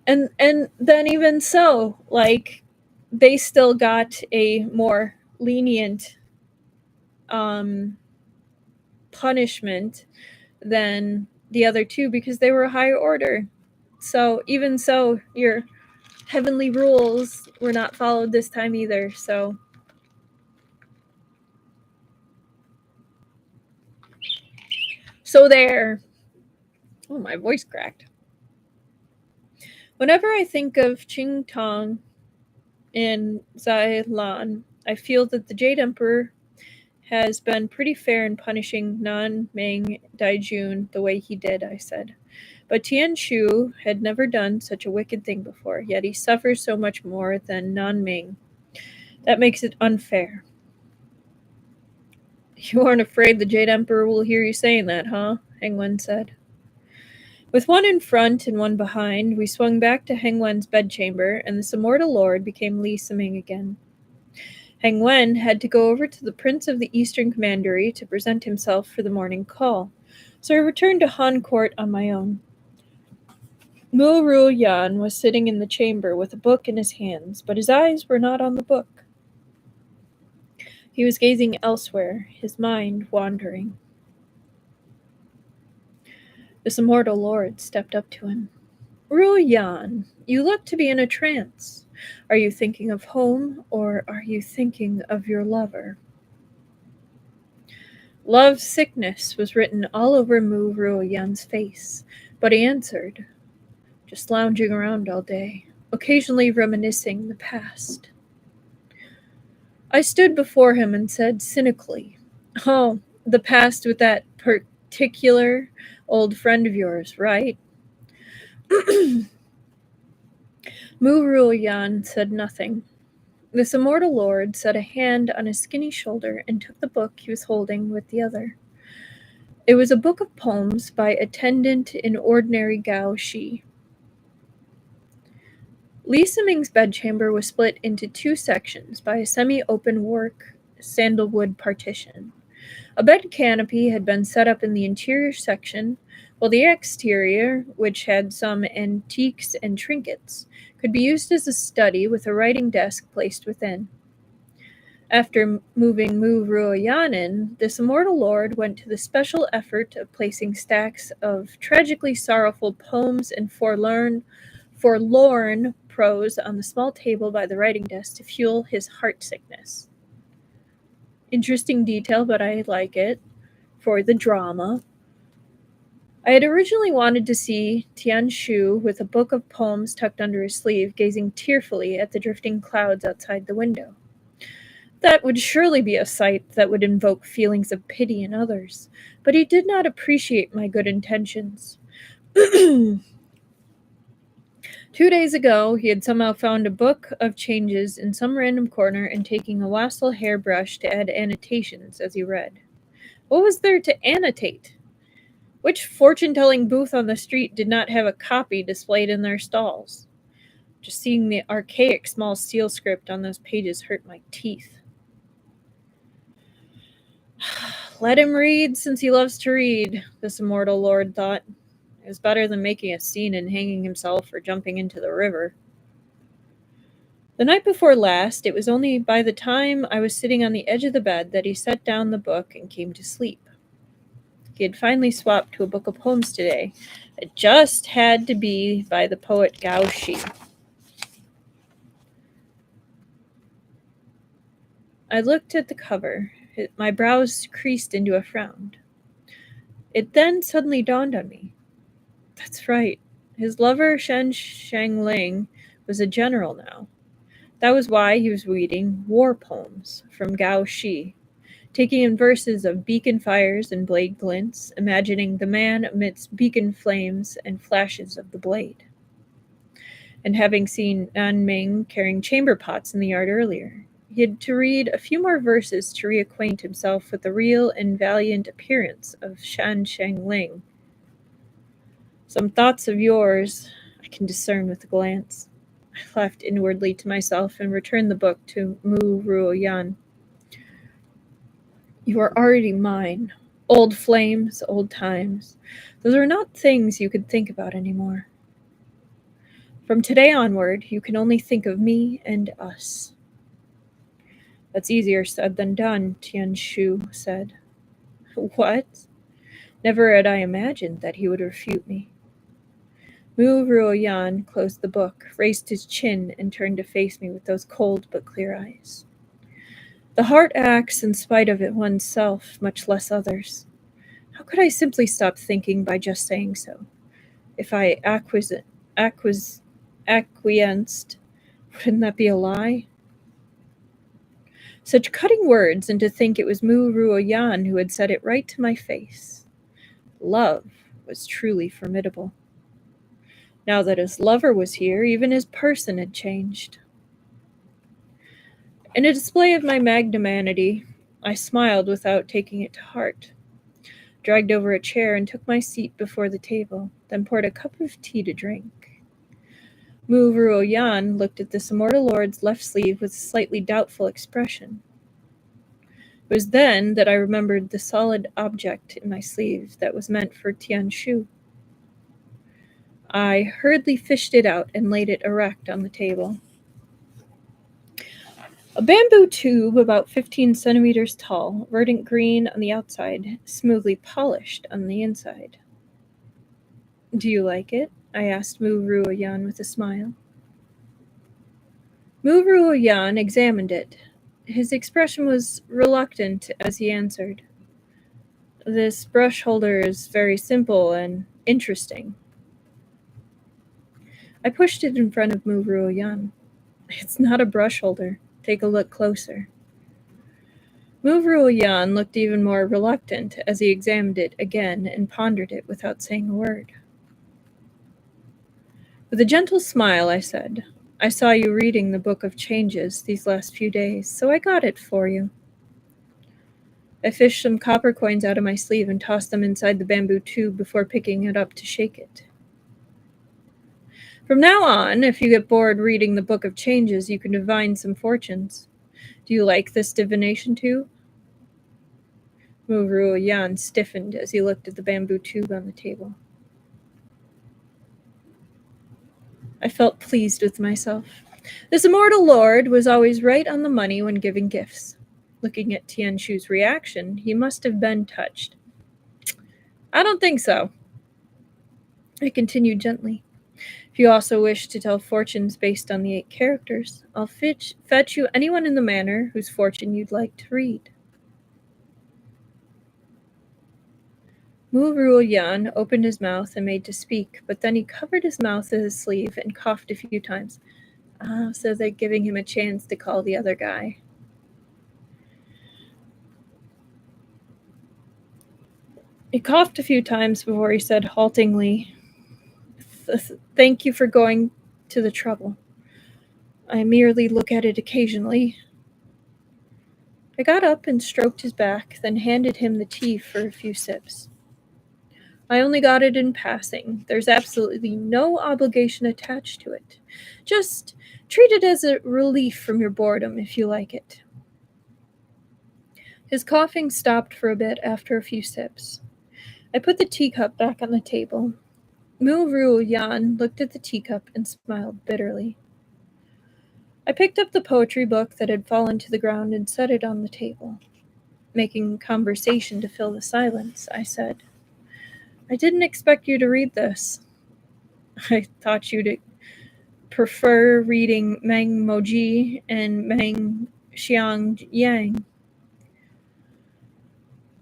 [SPEAKER 1] and then even so, like, they still got a more lenient punishment than the other two because they were a higher order. So even so, your heavenly rules were not followed this time either. So there. Oh, my voice cracked. Whenever I think of Qing Tong in Zailan, I feel that the Jade Emperor has been pretty fair in punishing Nan-Ming Daijun the way he did, I said. But Tianshu had never done such a wicked thing before, yet he suffers so much more than Nan-Ming. That makes it unfair. You aren't afraid the Jade Emperor will hear you saying that, huh? Hengwen said. With one in front and one behind, we swung back to Hengwen's bedchamber, and this immortal lord became Li Siming again. Hengwen had to go over to the Prince of the Eastern Commandery to present himself for the morning call, so I returned to Han Court on my own. Mu Ruoyan was sitting in the chamber with a book in his hands, but his eyes were not on the book. He was gazing elsewhere, his mind wandering. This immortal lord stepped up to him. Ruoyan, you look to be in a trance. Are you thinking of home, or are you thinking of your lover? Love sickness was written all over Mu Ruoyan's face, but he answered, just lounging around all day, occasionally reminiscing the past. I stood before him and said cynically, oh, the past with that particular old friend of yours, right? Mu Ruoyan said nothing. This immortal lord set a hand on his skinny shoulder and took the book he was holding with the other. It was a book of poems by attendant in ordinary Gao Shi. Li Siming's bedchamber was split into two sections by a semi-open work sandalwood partition. A bed canopy had been set up in the interior section, while the exterior, which had some antiques and trinkets, could be used as a study with a writing desk placed within. After moving Mu Ruoyan in, this immortal lord went to the special effort of placing stacks of tragically sorrowful poems and forlorn prose on the small table by the writing desk to fuel his heart sickness. Interesting detail, but I like it. For the drama. I had originally wanted to see Tianshu with a book of poems tucked under his sleeve, gazing tearfully at the drifting clouds outside the window. That would surely be a sight that would invoke feelings of pity in others, but he did not appreciate my good intentions. 2 days ago, he had somehow found a book of changes in some random corner and taking a wassail hairbrush to add annotations as he read. What was there to annotate? Which fortune-telling booth on the street did not have a copy displayed in their stalls? Just seeing the archaic small seal script on those pages hurt my teeth. Let him read, since he loves to read, this immortal lord thought. It was better than making a scene and hanging himself or jumping into the river. The night before last, it was only by the time I was sitting on the edge of the bed that he set down the book and came to sleep. He had finally swapped to a book of poems today. It just had to be by the poet Gao Shi. I looked at the cover. My brows creased into a frown. It then suddenly dawned on me. That's right. His lover, Shen Shangling, was a general now. That was why he was reading war poems from Gao Shi, taking in verses of beacon fires and blade glints, imagining the man amidst beacon flames and flashes of the blade. And having seen Nanming carrying chamber pots in the yard earlier, he had to read a few more verses to reacquaint himself with the real and valiant appearance of Shan Shangling. Some thoughts of yours I can discern with a glance. I laughed inwardly to myself and returned the book to Mu Ruoyan. You are already mine. Old flames, old times. Those are not things you could think about anymore. From today onward, you can only think of me and us. That's easier said than done, Tianshu said. What? Never had I imagined that he would refute me. Mu Ruoyan closed the book, raised his chin, and turned to face me with those cold but clear eyes. The heart acts in spite of it oneself, much less others. How could I simply stop thinking by just saying so? If I acquiesced, wouldn't that be a lie? Such cutting words, and to think it was Mu Ruoyan who had said it right to my face. Love was truly formidable. Now that his lover was here, even his person had changed. In a display of my magnanimity, I smiled without taking it to heart, dragged over a chair and took my seat before the table, then poured a cup of tea to drink. Mu Ruoyan looked at this immortal lord's left sleeve with a slightly doubtful expression. It was then that I remembered the solid object in my sleeve that was meant for Tianshu. I hurriedly fished it out and laid it erect on the table. A bamboo tube about 15 centimeters tall, verdant green on the outside, smoothly polished on the inside. Do you like it? I asked Mu Ruoyan with a smile. Mu Ruoyan examined it. His expression was reluctant as he answered. This brush holder is very simple and interesting. I pushed it in front of Mu Ruoyan. It's not a brush holder. Take a look closer. Mu Ruoyan looked even more reluctant as he examined it again and pondered it without saying a word. With a gentle smile, I said, I saw you reading the Book of Changes these last few days, so I got it for you. I fished some copper coins out of my sleeve and tossed them inside the bamboo tube before picking it up to shake it. From now on, if you get bored reading the Book of Changes, you can divine some fortunes. Do you like this divination tube? Mu Ruoyan stiffened as he looked at the bamboo tube on the table. I felt pleased with myself. This immortal lord was always right on the money when giving gifts. Looking at Tianshu's reaction, he must have been touched. I don't think so. I continued gently. If you also wish to tell fortunes based on the 8 characters, I'll fetch you anyone in the manor whose fortune you'd like to read. Mu Ruoyan opened his mouth and made to speak, but then he covered his mouth with his sleeve and coughed a few times. So they're giving him a chance to call the other guy. He coughed a few times before he said haltingly, Thank you for going to the trouble. I merely look at it occasionally. I got up and stroked his back, then handed him the tea for a few sips. I only got it in passing. There's absolutely no obligation attached to it. Just treat it as a relief from your boredom if you like it. His coughing stopped for a bit after a few sips. I put the teacup back on the table. Mu Ruoyan looked at the teacup and smiled bitterly. I picked up the poetry book that had fallen to the ground and set it on the table. Making conversation to fill the silence, I said, I didn't expect you to read this. I thought you'd prefer reading Meng Moji and Meng Xiangyang.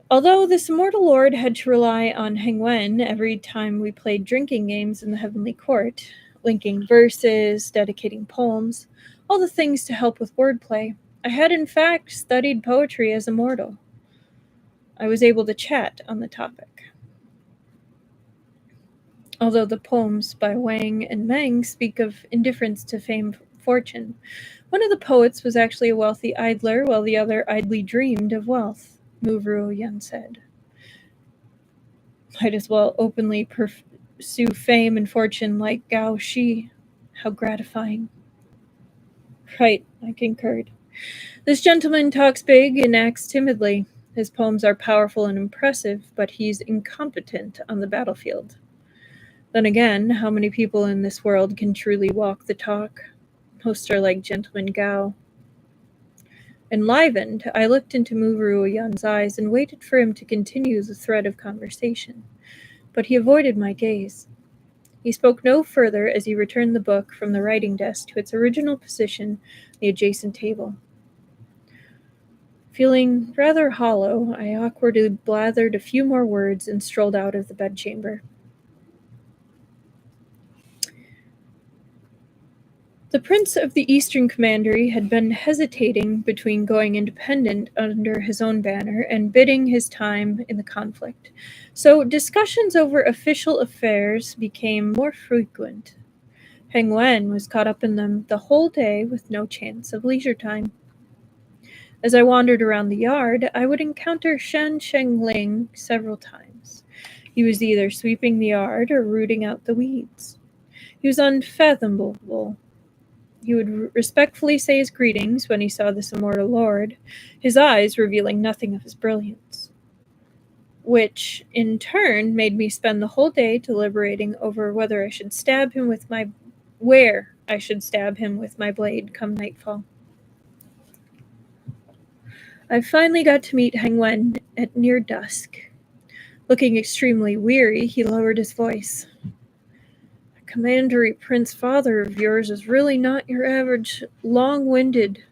[SPEAKER 1] Although this immortal lord had to rely on Hengwen every time we played drinking games in the Heavenly Court, linking verses, dedicating poems, all the things to help with wordplay, I had in fact studied poetry as a mortal. I was able to chat on the topic. Although the poems by Wang and Meng speak of indifference to fame fortune, one of the poets was actually a wealthy idler, while the other idly dreamed of wealth, Mu Ruoyan said. Might as well openly pursue fame and fortune like Gao Shi. How gratifying. Right, I concurred. This gentleman talks big and acts timidly. His poems are powerful and impressive, but he's incompetent on the battlefield. Then again, how many people in this world can truly walk the talk? Most are like Gentleman Gao. Enlivened, I looked into Ruoyan's eyes and waited for him to continue the thread of conversation, but he avoided my gaze. He spoke no further as he returned the book from the writing desk to its original position on the adjacent table. Feeling rather hollow, I awkwardly blathered a few more words and strolled out of the bedchamber. The Prince of the Eastern Commandery had been hesitating between going independent under his own banner and biding his time in the conflict, so discussions over official affairs became more frequent. Hengwen was caught up in them the whole day with no chance of leisure time. As I wandered around the yard, I would encounter Shan Shengling several times. He was either sweeping the yard or rooting out the weeds. He was unfathomable. He would respectfully say his greetings when he saw this immortal lord, his eyes revealing nothing of his brilliance, which in turn made me spend the whole day deliberating over where I should stab him with my blade come nightfall. I finally got to meet Hengwen at near dusk. Looking extremely weary, he lowered his voice. Commandery Prince Father of yours is really not your average long-winded.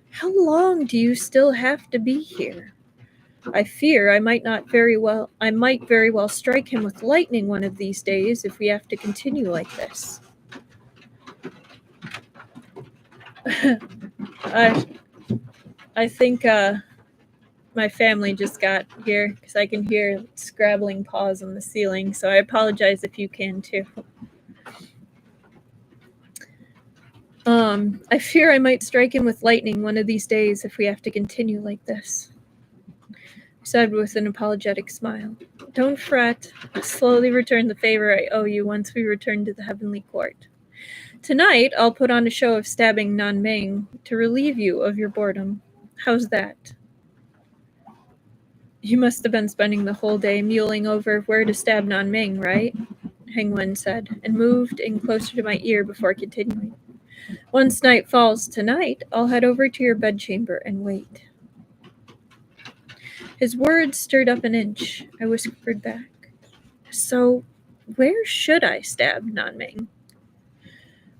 [SPEAKER 1] How long do you still have to be here? I fear I might very well strike him with lightning one of these days if we have to continue like this. I think my family just got here because I can hear scrabbling paws on the ceiling, so I apologize if you can too. I fear I might strike him with lightning one of these days if we have to continue like this, I said with an apologetic smile. Don't fret. I'll slowly return the favor I owe you once we return to the heavenly court. Tonight, I'll put on a show of stabbing Nanming to relieve you of your boredom. How's that? You must have been spending the whole day mulling over where to stab Nanming, right? Hengwen said, and moved in closer to my ear before continuing. Once night falls tonight, I'll head over to your bedchamber and wait. His words stirred up an inch. I whispered back. So, where should I stab Nanming?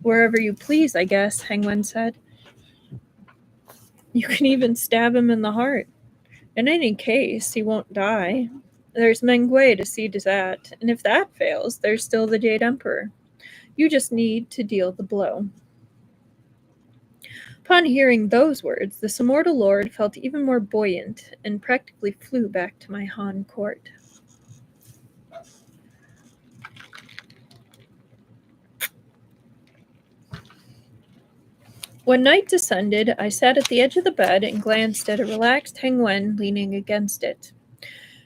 [SPEAKER 1] Wherever you please, I guess, Hengwen said. You can even stab him in the heart. In any case, he won't die. There's Mingge to see to that, and if that fails, there's still the Jade Emperor. You just need to deal the blow. Upon hearing those words, this immortal lord felt even more buoyant and practically flew back to my Han court. When night descended, I sat at the edge of the bed and glanced at a relaxed Hengwen leaning against it.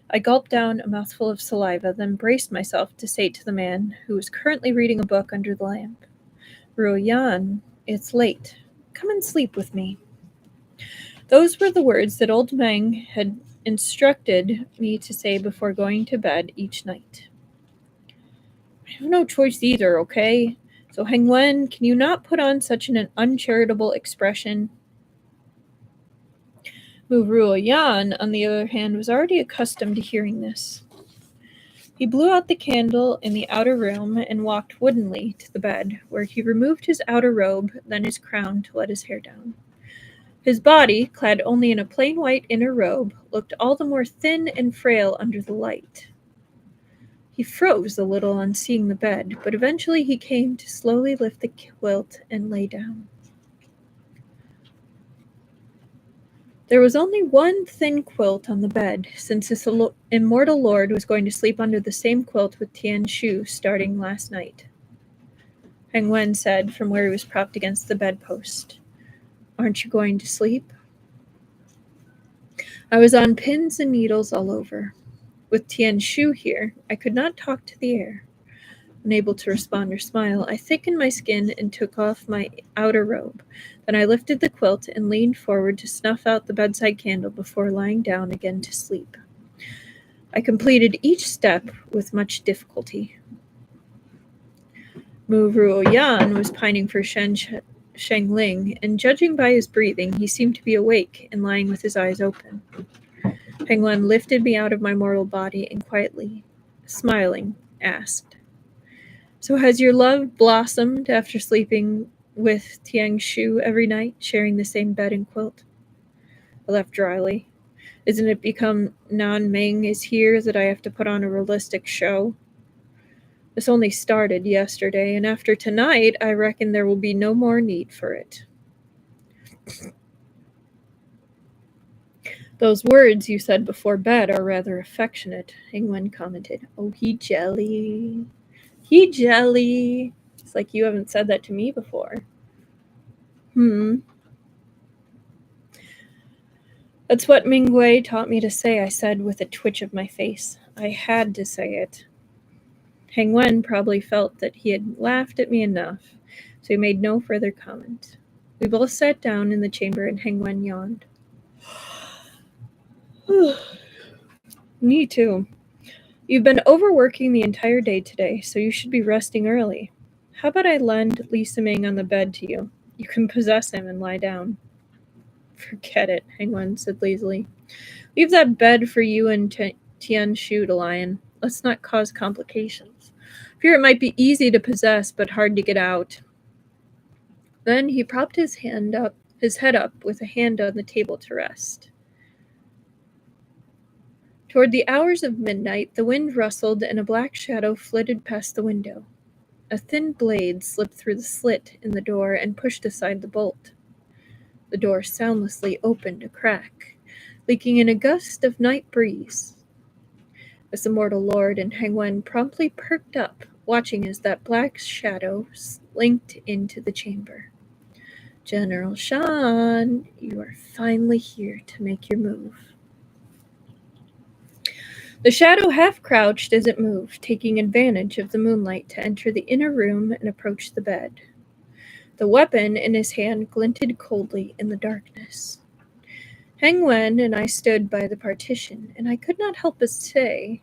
[SPEAKER 1] I gulped down a mouthful of saliva, then braced myself to say to the man, who was currently reading a book under the lamp, Ruoyan, it's late. Come and sleep with me. Those were the words that old Meng had instructed me to say before going to bed each night. I have no choice either, okay? So Hengwen, can you not put on such an uncharitable expression? Ruoyan, on the other hand, was already accustomed to hearing this. He blew out the candle in the outer room and walked woodenly to the bed, where he removed his outer robe, then his crown to let his hair down. His body, clad only in a plain white inner robe, looked all the more thin and frail under the light. He froze a little on seeing the bed, but eventually he came to slowly lift the quilt and lay down. There was only one thin quilt on the bed, since this immortal lord was going to sleep under the same quilt with Tianshu starting last night. Hengwen said from where he was propped against the bedpost. Aren't you going to sleep? I was on pins and needles all over. With Tianshu here, I could not talk to the air. Unable to respond or smile, I thickened my skin and took off my outer robe. Then I lifted the quilt and leaned forward to snuff out the bedside candle before lying down again to sleep. I completed each step with much difficulty. Mu Ruoyan was pining for Shengling, and judging by his breathing, he seemed to be awake and lying with his eyes open. Hengwen lifted me out of my mortal body and quietly, smiling, asked, "So has your love blossomed after sleeping with Tianshu every night, sharing the same bed and quilt?" I laughed dryly. "Isn't it become Nan Ming is here that I have to put on a realistic show? This only started yesterday, and after tonight, I reckon there will be no more need for it." "Those words you said before bed are rather affectionate," Hengwen commented. "Oh, he jelly. He jelly. It's like you haven't said that to me before." "That's what Mingge taught me to say," I said with a twitch of my face. I had to say it. Hengwen probably felt that he had laughed at me enough, so he made no further comment. We both sat down in the chamber and Hengwen yawned. "Me too. You've been overworking the entire day today, so you should be resting early. How about I lend Lisa Ming on the bed to you? You can possess him and lie down." "Forget it," Hengwen said lazily. "Leave that bed for you and Tianshu to lie in. Let's not cause complications. Fear it might be easy to possess, but hard to get out." Then he propped his head up with a hand on the table to rest. Toward the hours of midnight, the wind rustled and a black shadow flitted past the window. A thin blade slipped through the slit in the door and pushed aside the bolt. The door soundlessly opened a crack, leaking in a gust of night breeze. As the mortal lord and Hengwen promptly perked up, watching as that black shadow slinked into the chamber. "General Shan, you are finally here to make your move." The shadow half-crouched as it moved, taking advantage of the moonlight to enter the inner room and approach the bed. The weapon in his hand glinted coldly in the darkness. Hengwen and I stood by the partition, and I could not help but say,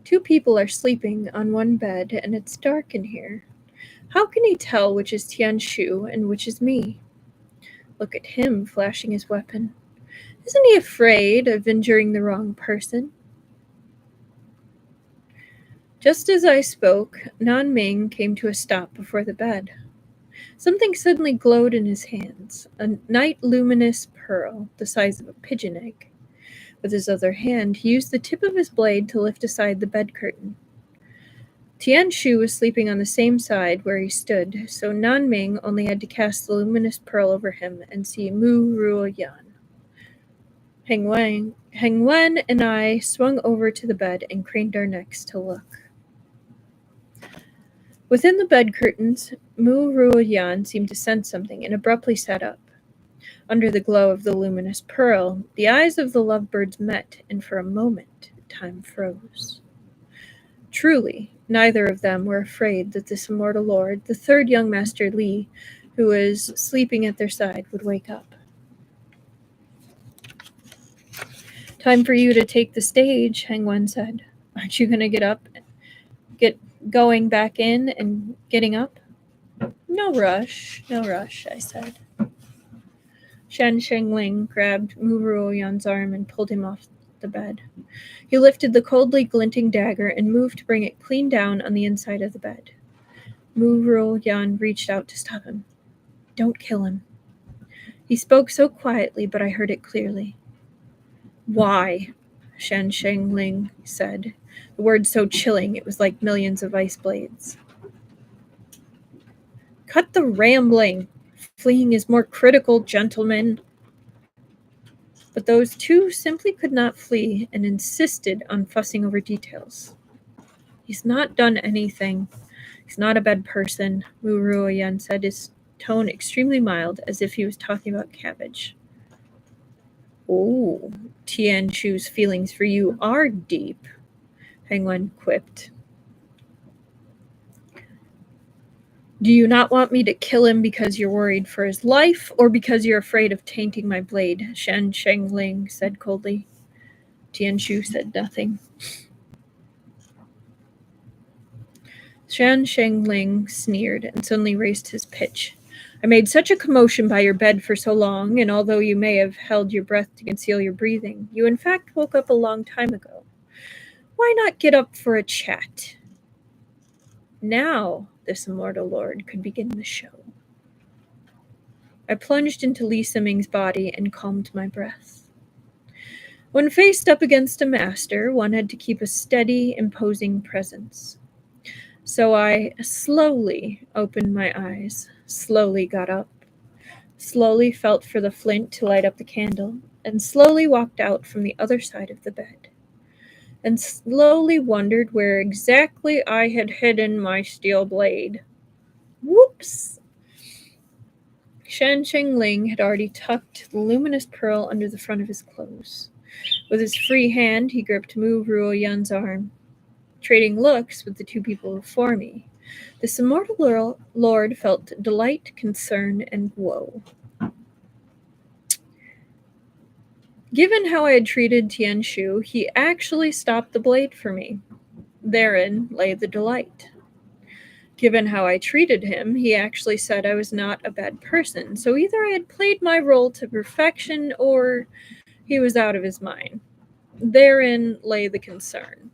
[SPEAKER 1] "Two people are sleeping on one bed, and it's dark in here. How can he tell which is Tianshu and which is me? Look at him flashing his weapon. Isn't he afraid of injuring the wrong person?" Just as I spoke, Nan Ming came to a stop before the bed. Something suddenly glowed in his hands, a night-luminous pearl the size of a pigeon egg. With his other hand, he used the tip of his blade to lift aside the bed curtain. Tianshu was sleeping on the same side where he stood, so Nan Ming only had to cast the luminous pearl over him and see Mu Ruoyan. Hengwen and I swung over to the bed and craned our necks to look. Within the bed curtains, Mu Ruoyan seemed to sense something and abruptly sat up. Under the glow of the luminous pearl, the eyes of the lovebirds met, and for a moment, time froze. Truly, neither of them were afraid that this immortal lord, the third young Master Li, who was sleeping at their side, would wake up. "Time for you to take the stage," Hengwen said. "Aren't you going to get going back in and getting up?" No rush, I said. Shan Shengling grabbed Mu Ruoyan's arm and pulled him off the bed. He lifted the coldly glinting dagger and moved to bring it clean down on the inside of the bed. Mu Ruoyan reached out to stop him. "Don't kill him." He spoke so quietly, but I heard it clearly. "Why?" Shan Shengling said, the word so chilling it was like millions of ice blades. "Cut the rambling. Fleeing is more critical, gentlemen." But those two simply could not flee and insisted on fussing over details. "He's not done anything. He's not a bad person," Mu Ruoyan said, his tone extremely mild, as if he was talking about cabbage. "Oh, Tianshu's feelings for you are deep," Hengwen quipped. Do you not want me to kill him because you're worried for his life, or because you're afraid of tainting my blade? Shan Shengling said coldly. Tianshu said nothing. Shan Shengling sneered and suddenly raised his pitch. I made such a commotion by your bed for so long, and although you may have held your breath to conceal your breathing, you in fact woke up a long time ago. Why not get up for a chat? Now this immortal lord could begin the show. I plunged into Li Siming's body and calmed my breath. When faced up against a master, one had to keep a steady, imposing presence. So I slowly opened my eyes, slowly got up, slowly felt for the flint to light up the candle, and slowly walked out from the other side of the bed, and slowly wondered where exactly I had hidden my steel blade. Whoops! Shan Shengling had already tucked the luminous pearl under the front of his clothes. With his free hand, he gripped Mu Ruoyan's arm, trading looks with the two people before me. This immortal lord felt delight, concern, and woe. Given how I had treated Tianshu, he actually stopped the blade for me. Therein lay the delight. Given how I treated him, he actually said I was not a bad person, so either I had played my role to perfection or he was out of his mind. Therein lay the concern.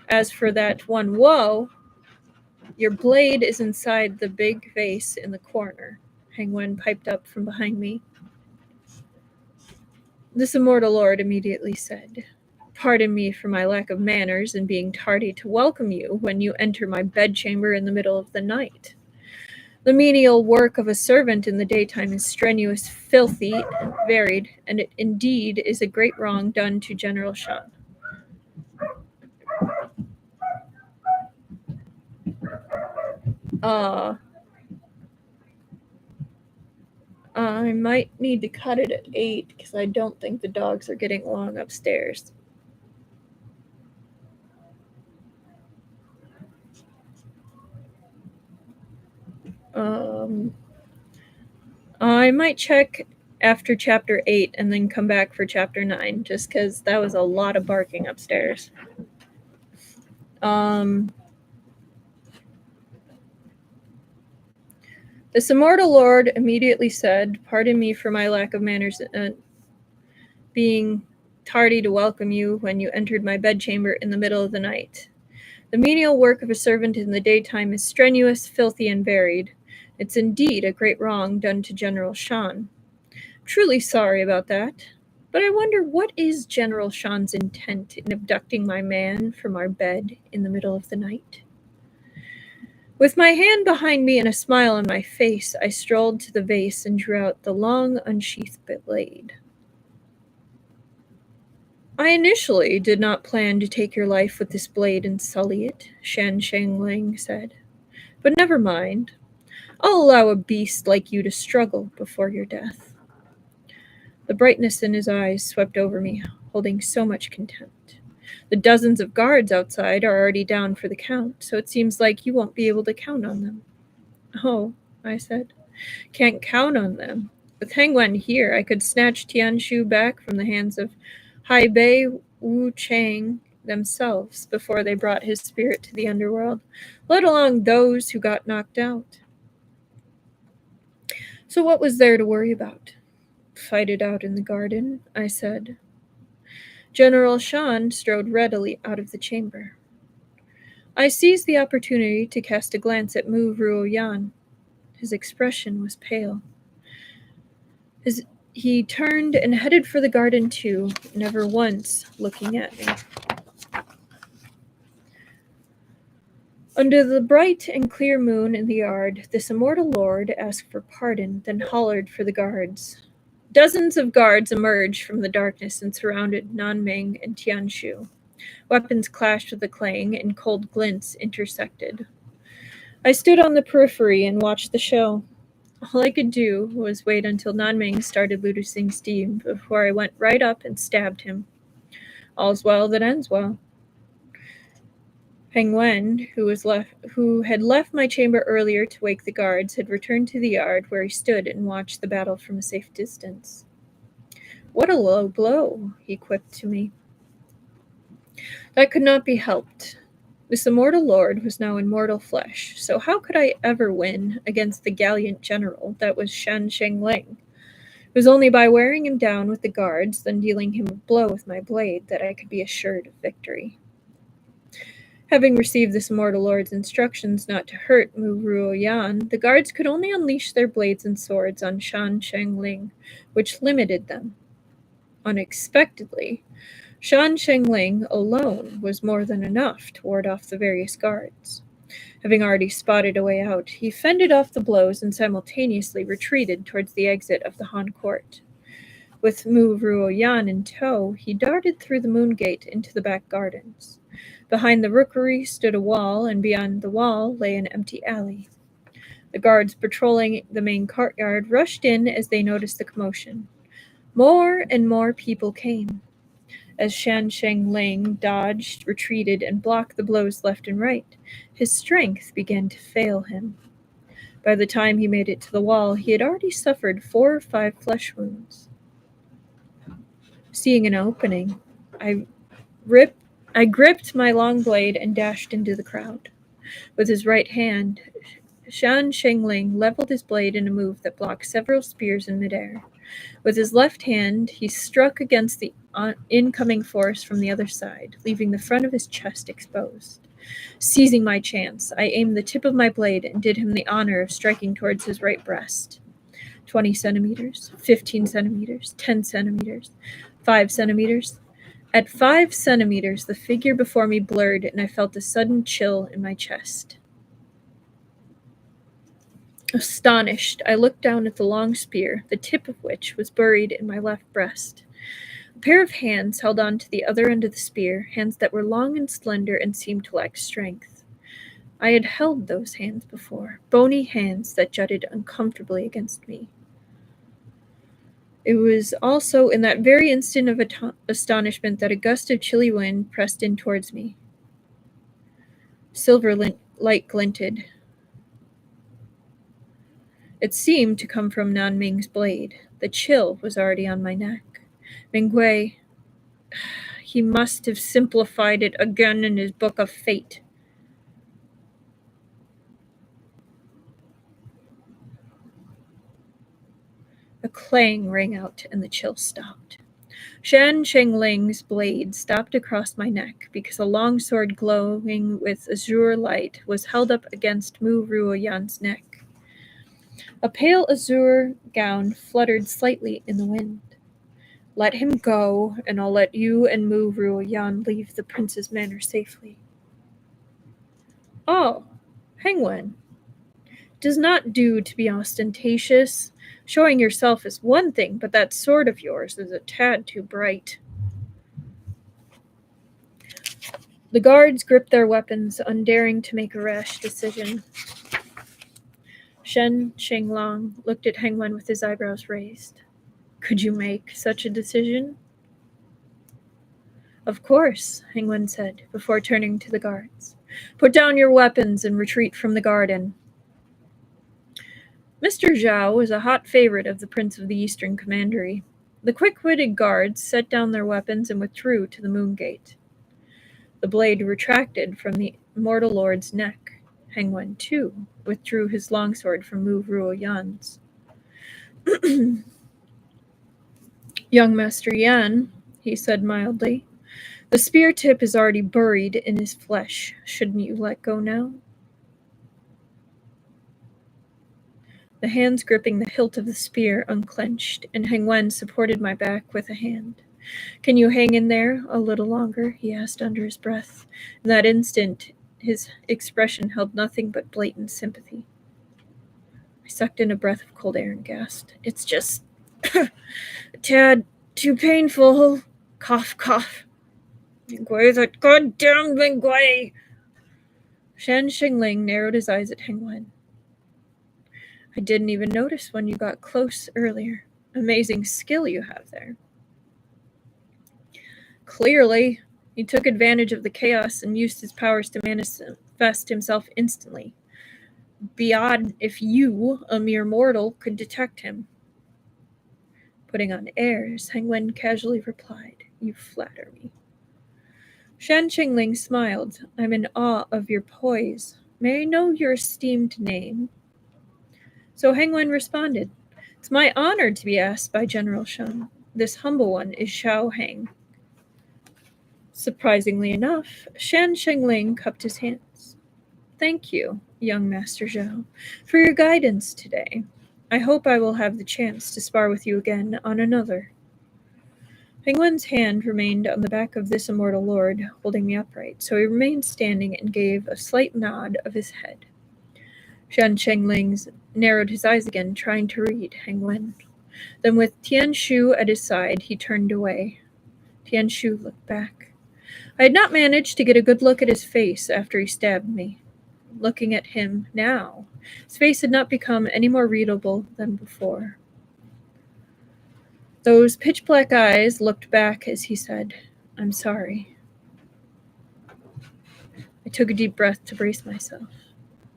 [SPEAKER 1] As for that one woe, your blade is inside the big vase in the corner, Hengwen piped up from behind me. This immortal lord immediately said, Pardon me for my lack of manners in being tardy to welcome you when you enter my bedchamber in the middle of the night. The menial work of a servant in the daytime is strenuous, filthy, and varied, and it indeed is a great wrong done to General Shan. I might need to cut it at 8 because I don't think the dogs are getting along upstairs. I might check after chapter 8 and then come back for chapter 9 just because that was a lot of barking upstairs. This immortal lord immediately said, Pardon me for my lack of manners being tardy to welcome you when you entered my bedchamber in the middle of the night. The menial work of a servant in the daytime is strenuous, filthy, and varied. It's indeed a great wrong done to General Shan. Truly sorry about that. But I wonder what is General Shan's intent in abducting my man from our bed in the middle of the night? With my hand behind me and a smile on my face, I strolled to the vase and drew out the long, unsheathed blade. I initially did not plan to take your life with this blade and sully it, Shan Shengling said. But never mind. I'll allow a beast like you to struggle before your death. The brightness in his eyes swept over me, holding so much contempt. The dozens of guards outside are already down for the count, so it seems like you won't be able to count on them. Oh, I said. Can't count on them. With Hengwen here, I could snatch Tianshu back from the hands of Hai Bei Wu Chang themselves before they brought his spirit to the underworld, let alone those who got knocked out. So what was there to worry about? Fight it out in the garden, I said. General Shan strode readily out of the chamber. I seized the opportunity to cast a glance at Mu Ruoyan. His expression was pale. He turned and headed for the garden too, never once looking at me. Under the bright and clear moon in the yard, this immortal lord asked for pardon, then hollered for the guards. Dozens of guards emerged from the darkness and surrounded Nanming and Tianshu. Weapons clashed with a clang, and cold glints intersected. I stood on the periphery and watched the show. All I could do was wait until Nanming started losing steam before I went right up and stabbed him. All's well that ends well. Hengwen, who had left my chamber earlier to wake the guards, had returned to the yard where he stood and watched the battle from a safe distance. "What a low blow," he quipped to me. "That could not be helped. This immortal lord was now in mortal flesh, so how could I ever win against the gallant general that was Shan Shengling? It was only by wearing him down with the guards, then dealing him a blow with my blade, that I could be assured of victory." Having received this immortal lord's instructions not to hurt Mu Ruoyan, the guards could only unleash their blades and swords on Shan Shengling, which limited them. Unexpectedly, Shan Shengling alone was more than enough to ward off the various guards. Having already spotted a way out, he fended off the blows and simultaneously retreated towards the exit of the Han court. With Mu Ruoyan in tow, he darted through the moon gate into the back gardens. Behind the rookery stood a wall, and beyond the wall lay an empty alley. The guards patrolling the main courtyard rushed in as they noticed the commotion. More and more people came. As Shan Shengling dodged, retreated, and blocked the blows left and right, his strength began to fail him. By the time he made it to the wall, he had already suffered 4 or 5 flesh wounds. Seeing an opening, I gripped my long blade and dashed into the crowd. With his right hand, Shan Shengling leveled his blade in a move that blocked several spears in midair. With his left hand, he struck against the incoming force from the other side, leaving the front of his chest exposed. Seizing my chance, I aimed the tip of my blade and did him the honor of striking towards his right breast. 20 centimeters, 15 centimeters, 10 centimeters, 5 centimeters. At 5 centimeters, the figure before me blurred, and I felt a sudden chill in my chest. Astonished, I looked down at the long spear, the tip of which was buried in my left breast. A pair of hands held on to the other end of the spear, hands that were long and slender and seemed to lack strength. I had held those hands before, bony hands that jutted uncomfortably against me. It was also in that very instant of astonishment that a gust of chilly wind pressed in towards me. Silver light glinted. It seemed to come from Nanming's blade. The chill was already on my neck. Mingge, he must have simplified it again in his book of fate. A clang rang out and the chill stopped. Shan Shengling's blade stopped across my neck because a long sword glowing with azure light was held up against Mu Ruoyan's neck. A pale azure gown fluttered slightly in the wind. "Let him go, and I'll let you and Mu Ruoyan leave the prince's manor safely." "Oh, Hengwen. Does not do to be ostentatious. Showing yourself is one thing, but that sword of yours is a tad too bright." The guards gripped their weapons, undaring to make a rash decision. Shen Shenglang looked at Hengwen with his eyebrows raised. "Could you make such a decision?" "Of course," Hengwen said, before turning to the guards. "Put down your weapons and retreat from the garden." Mr. Zhao was a hot favorite of the Prince of the Eastern Commandery. The quick-witted guards set down their weapons and withdrew to the moon gate. The blade retracted from the immortal lord's neck. Hengwen, too, withdrew his longsword from Mu Ruoyan's. "Young Master Yan," he said mildly, "the spear tip is already buried in his flesh. Shouldn't you let go now?" The hands gripping the hilt of the spear unclenched, and Hengwen supported my back with a hand. "Can you hang in there a little longer?" he asked under his breath. In that instant, his expression held nothing but blatant sympathy. I sucked in a breath of cold air and gasped. "It's just a tad too painful." Cough, cough. "Mingge, that goddamn Mingge!" Shan Shengling narrowed his eyes at Hengwen. "I didn't even notice when you got close earlier. Amazing skill you have there." "Clearly. He took advantage of the chaos and used his powers to manifest himself instantly. Beyond if you, a mere mortal, could detect him. Putting on airs, Hengwen casually replied, "You flatter me." Shan Qingling smiled. "I'm in awe of your poise. May I know your esteemed name?" So Hengwen responded, "It's my honor to be asked by General Shen. This humble one is Zhao Heng." Surprisingly enough, Shan Qingling cupped his hands. "Thank you, young Master Zhao, for your guidance today. I hope I will have the chance to spar with you again on another." Hengwen's hand remained on the back of this immortal lord, holding me upright, so he remained standing and gave a slight nod of his head. Shan Qingling narrowed his eyes again, trying to read Hengwen. Then with Tianshu at his side, he turned away. Tianshu looked back. I had not managed to get a good look at his face after he stabbed me. Looking at him now, his face had not become any more readable than before. Those pitch-black eyes looked back as he said, "I'm sorry." I took a deep breath to brace myself.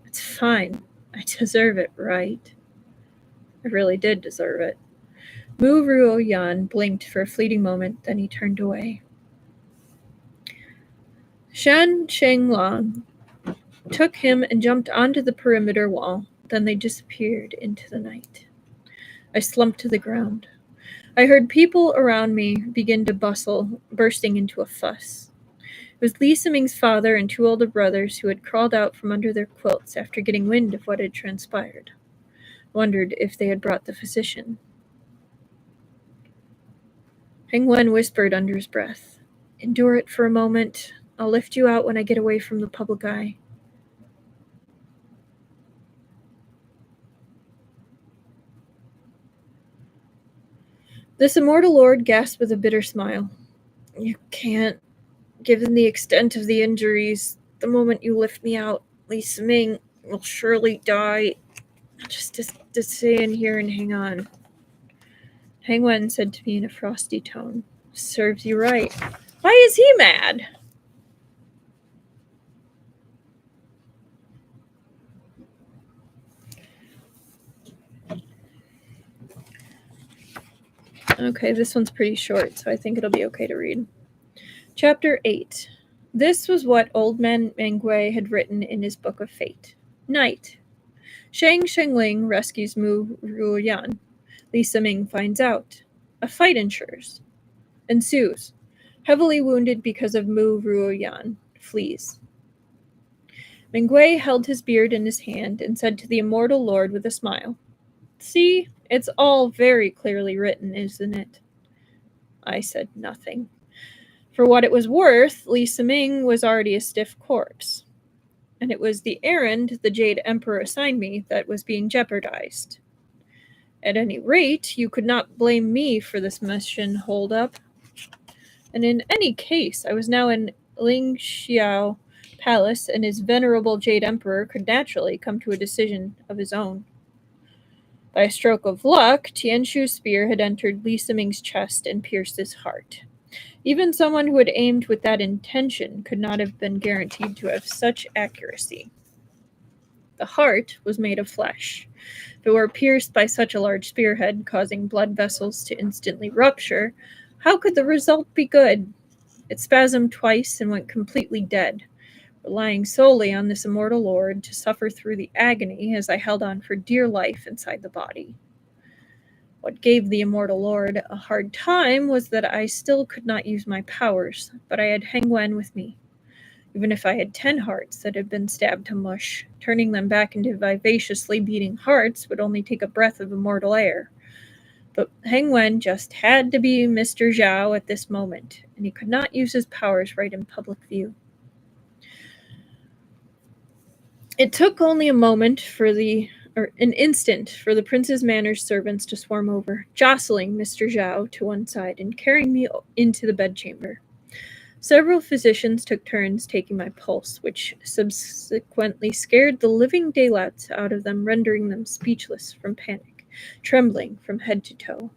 [SPEAKER 1] "It's fine. I deserve it, right?" I really did deserve it. Ruoyan blinked for a fleeting moment, then he turned away. Shan Qingling took him and jumped onto the perimeter wall. Then they disappeared into the night. I slumped to the ground. I heard people around me begin to bustle, bursting into a fuss. It was Li Siming's father and two older brothers who had crawled out from under their quilts after getting wind of what had transpired. Wondered if they had brought the physician. Hengwen whispered under his breath, "Endure it for a moment. I'll lift you out when I get away from the public eye." This immortal lord gasped with a bitter smile. "You can't. Given the extent of the injuries, the moment you lift me out, Li Siming will surely die. Just to stay in here and hang on." Hengwen said to me in a frosty tone, "Serves you right." Why is he mad? Okay, this one's pretty short, so I think it'll be okay to read. Chapter 8. This was what Old Man Mingge had written in his book of fate. Night. Shang Shengling rescues Mu Ruoyan. Li Siming finds out. A fight ensues. Heavily wounded because of Mu Ruoyan. Flees. Mingge held his beard in his hand and said to the immortal lord with a smile, "See, it's all very clearly written, isn't it?" I said nothing. For what it was worth, Li Siming was already a stiff corpse. And it was the errand the Jade Emperor assigned me that was being jeopardized. At any rate, you could not blame me for this mission hold-up. And in any case, I was now in Lingxiao Palace, and his venerable Jade Emperor could naturally come to a decision of his own. By a stroke of luck, Tianshu's spear had entered Li Siming's chest and pierced his heart. Even someone who had aimed with that intention could not have been guaranteed to have such accuracy. The heart was made of flesh. If it were pierced by such a large spearhead, causing blood vessels to instantly rupture, how could the result be good? It spasmed twice and went completely dead, relying solely on this immortal lord to suffer through the agony as I held on for dear life inside the body. What gave the immortal lord a hard time was that I still could not use my powers, but I had Hengwen with me. Even if I had 10 hearts that had been stabbed to mush, turning them back into vivaciously beating hearts would only take a breath of immortal air. But Hengwen just had to be Mr. Zhao at this moment, and he could not use his powers right in public view. It took only an instant for the prince's manor's servants to swarm over, jostling Mr. Zhao to one side and carrying me into the bedchamber. Several physicians took turns taking my pulse, which subsequently scared the living daylights out of them, rendering them speechless from panic, trembling from head to toe.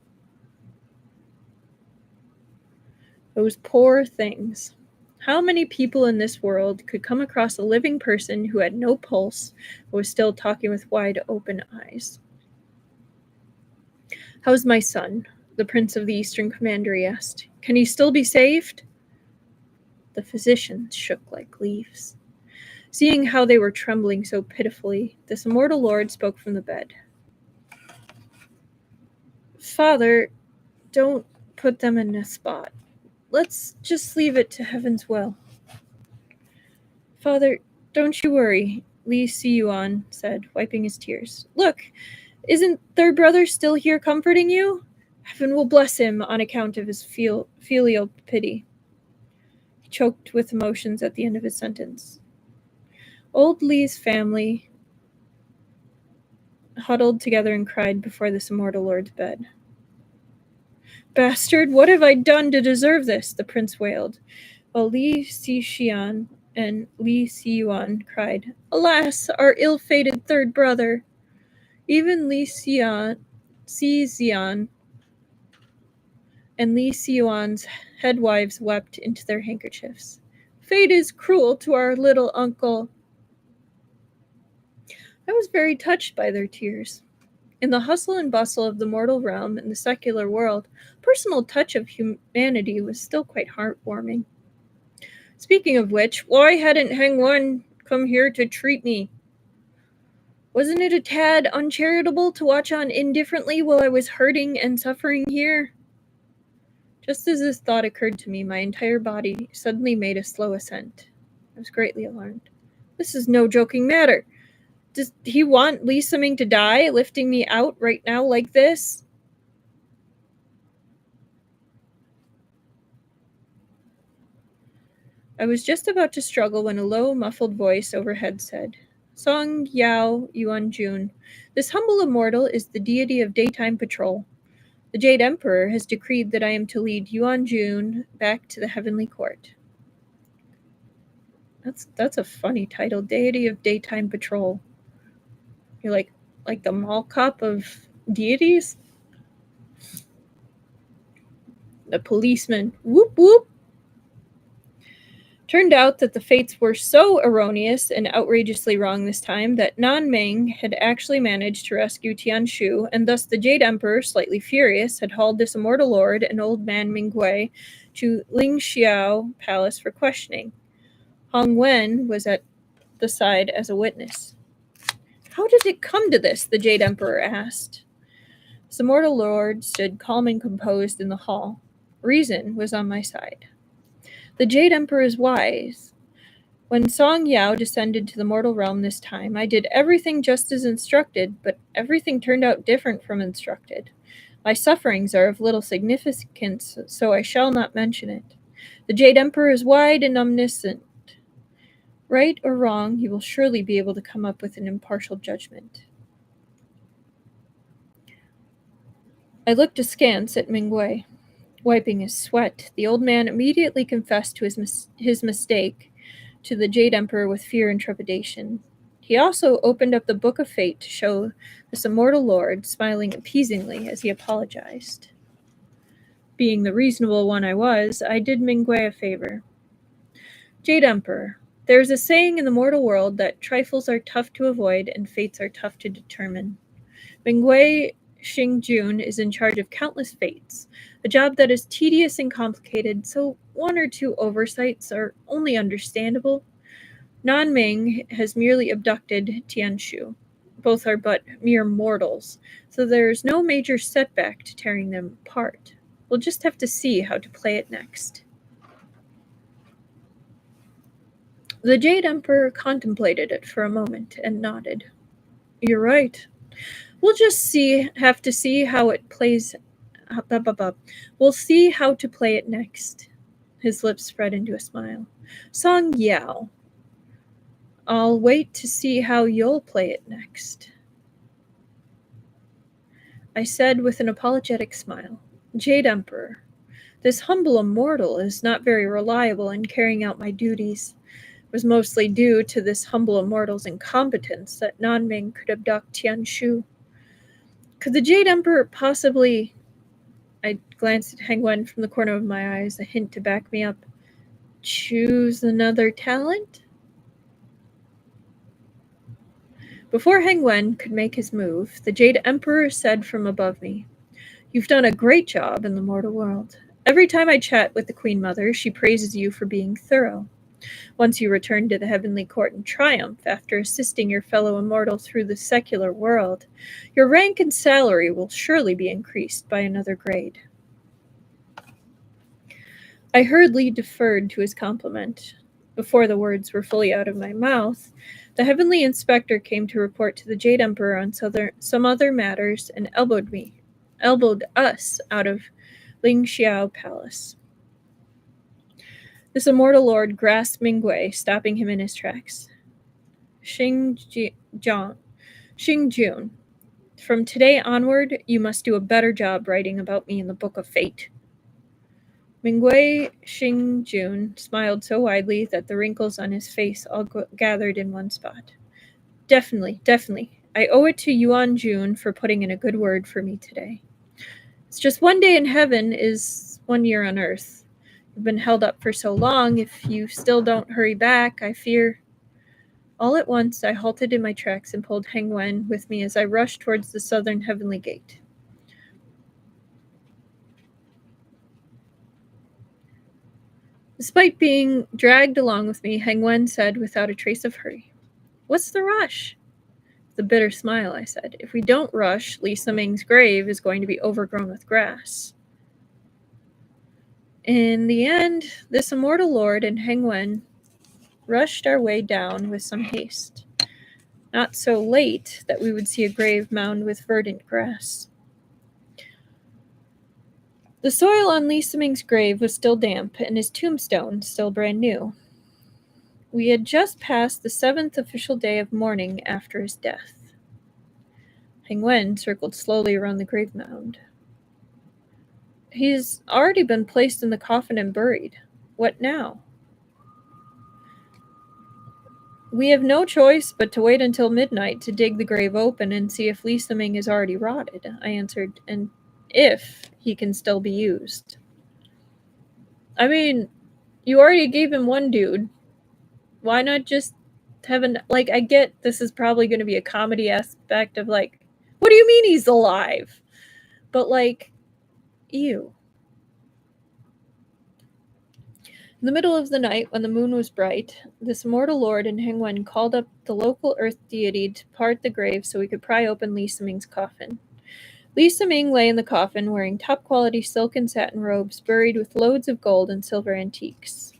[SPEAKER 1] Those poor things. How many people in this world could come across a living person who had no pulse but was still talking with wide open eyes? How's my son? The Prince of the Eastern Commandery asked. Can he still be saved? The physicians shook like leaves. Seeing how they were trembling so pitifully, this immortal lord spoke from the bed. Father, don't put them in a spot. Let's just leave it to heaven's will. Father, don't you worry, Li Siyuan said, wiping his tears. Look, isn't their brother still here comforting you? Heaven will bless him on account of his filial pity. He choked with emotions at the end of his sentence. Old Li's family huddled together and cried before this immortal lord's bed. Bastard, what have I done to deserve this? The prince wailed, while Li Xixian and Li Siyuan cried, Alas, our ill-fated third brother! Even Li Xizian and Li Siyuan's headwives wept into their handkerchiefs. Fate is cruel to our little uncle. I was very touched by their tears. In the hustle and bustle of the mortal realm and the secular world, a personal touch of humanity was still quite heartwarming. Speaking of which, why hadn't Hengwen come here to treat me? Wasn't it a tad uncharitable to watch on indifferently while I was hurting and suffering here? Just as this thought occurred to me, my entire body suddenly made a slow ascent. I was greatly alarmed. This is no joking matter. Does he want Li Siming to die, lifting me out right now like this? I was just about to struggle when a low, muffled voice overhead said, Song Yao Yuanju, this humble immortal is the deity of daytime patrol. The Jade Emperor has decreed that I am to lead Yuanju back to the heavenly court. That's a funny title, deity of daytime patrol. You're like the mall cop of deities? The policeman. Whoop whoop. Turned out that the fates were so erroneous and outrageously wrong this time that Nanming had actually managed to rescue Tianshu, and thus the Jade Emperor, slightly furious, had hauled this immortal lord and old man Mingge to Lingxiao Palace for questioning. Hengwen was at the side as a witness. How did it come to this? The Jade Emperor asked. The immortal lord stood calm and composed in the hall. Reason was on my side. The Jade Emperor is wise. When Song Yao descended to the mortal realm this time, I did everything just as instructed, but everything turned out different from instructed. My sufferings are of little significance, so I shall not mention it. The Jade Emperor is wide and omniscient. Right or wrong, he will surely be able to come up with an impartial judgment. I looked askance at Mingge. Wiping his sweat, the old man immediately confessed to his mistake to the Jade Emperor with fear and trepidation. He also opened up the Book of Fate to show this immortal lord, smiling appeasingly as he apologized. Being the reasonable one I was, I did Mingge a favor. Jade Emperor, there is a saying in the mortal world that trifles are tough to avoid and fates are tough to determine. Mingge Xingjun is in charge of countless fates, a job that is tedious and complicated, so one or two oversights are only understandable. Nanming has merely abducted Tianshu. Both are but mere mortals, so there is no major setback to tearing them apart. We'll just have to see how to play it next. The Jade Emperor contemplated it for a moment and nodded. You're right. We'll just have to see how it plays. We'll see how to play it next. His lips spread into a smile. Song Yao. I'll wait to see how you'll play it next. I said with an apologetic smile. Jade Emperor, this humble immortal is not very reliable in carrying out my duties. It was mostly due to this humble immortal's incompetence that Nanming could abduct Tianshu. Could the Jade Emperor possibly... I glanced at Hengwen from the corner of my eyes, a hint to back me up. choose another talent? Before Hengwen could make his move, the Jade Emperor said from above me, "You've done a great job in the mortal world. Every time I chat with the Queen Mother, she praises you for being thorough. Once you return to the heavenly court in triumph after assisting your fellow immortal through the secular world, your rank and salary will surely be increased by another grade." I hurriedly deferred to his compliment. Before the words were fully out of my mouth, the heavenly inspector came to report to the Jade Emperor on some other matters and elbowed us out of Lingxiao Palace. This immortal lord grasped Mingge, stopping him in his tracks. Xingjun, from today onward, you must do a better job writing about me in the Book of Fate. Mingge Xingjun smiled so widely that the wrinkles on his face all gathered in one spot. Definitely, definitely. I owe it to Yuanju for putting in a good word for me today. It's just one day in heaven is 1 year on earth. You've been held up for so long. If you still don't hurry back, I fear... All at once, I halted in my tracks and pulled Hengwen with me as I rushed towards the southern heavenly gate. Despite being dragged along with me, Hengwen said without a trace of hurry, "What's the rush?" With a bitter smile, I said, "If we don't rush, Lisa Ming's grave is going to be overgrown with grass." In the end, this immortal lord and Hengwen rushed our way down with some haste, not so late that we would see a grave mound with verdant grass. The soil on Lisa Ming's grave was still damp, and his tombstone still brand new. We had just passed the 7th official day of mourning after his death. Hengwen circled slowly around the grave mound. "He's already been placed in the coffin and buried. What now?" "We have no choice but to wait until midnight to dig the grave open and see if Lisa Ming is already rotted," I answered, "and if he can still be used." "I mean, you already gave him one dude. Why not just have I get this is probably going to be a comedy aspect of what do you mean he's alive? But ew." In the middle of the night, when the moon was bright, this immortal lord and Hengwen called up the local earth deity to part the grave so we could pry open Lisa Ming's coffin. Lisa Ming lay in the coffin wearing top-quality silk and satin robes buried with loads of gold and silver antiques.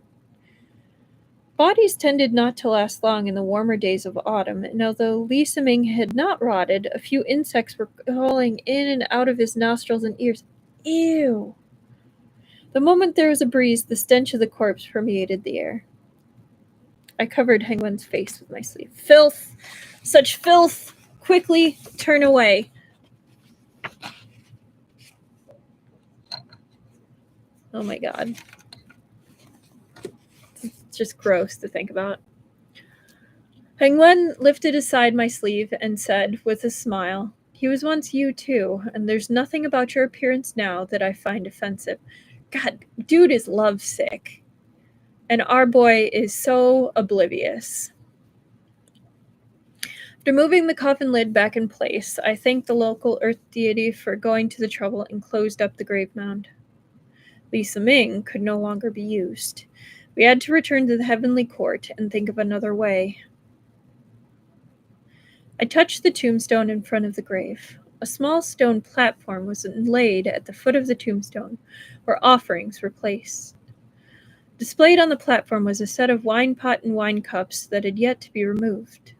[SPEAKER 1] Bodies tended not to last long in the warmer days of autumn, and although Lisa Ming had not rotted, a few insects were crawling in and out of his nostrils and ears. Ew! The moment there was a breeze, the stench of the corpse permeated the air. I covered Hengwen's face with my sleeve. "Filth! Such filth! Quickly, turn away." Oh my god. It's just gross to think about. Hengwen lifted aside my sleeve and said, with a smile, "He was once you too, and there's nothing about your appearance now that I find offensive." God, dude is lovesick. And our boy is so oblivious. After moving the coffin lid back in place, I thanked the local earth deity for going to the trouble and closed up the grave mound. Lisa Ming could no longer be used. We had to return to the heavenly court and think of another way. I touched the tombstone in front of the grave. A small stone platform was laid at the foot of the tombstone, where offerings were placed. Displayed on the platform was a set of wine pot and wine cups that had yet to be removed.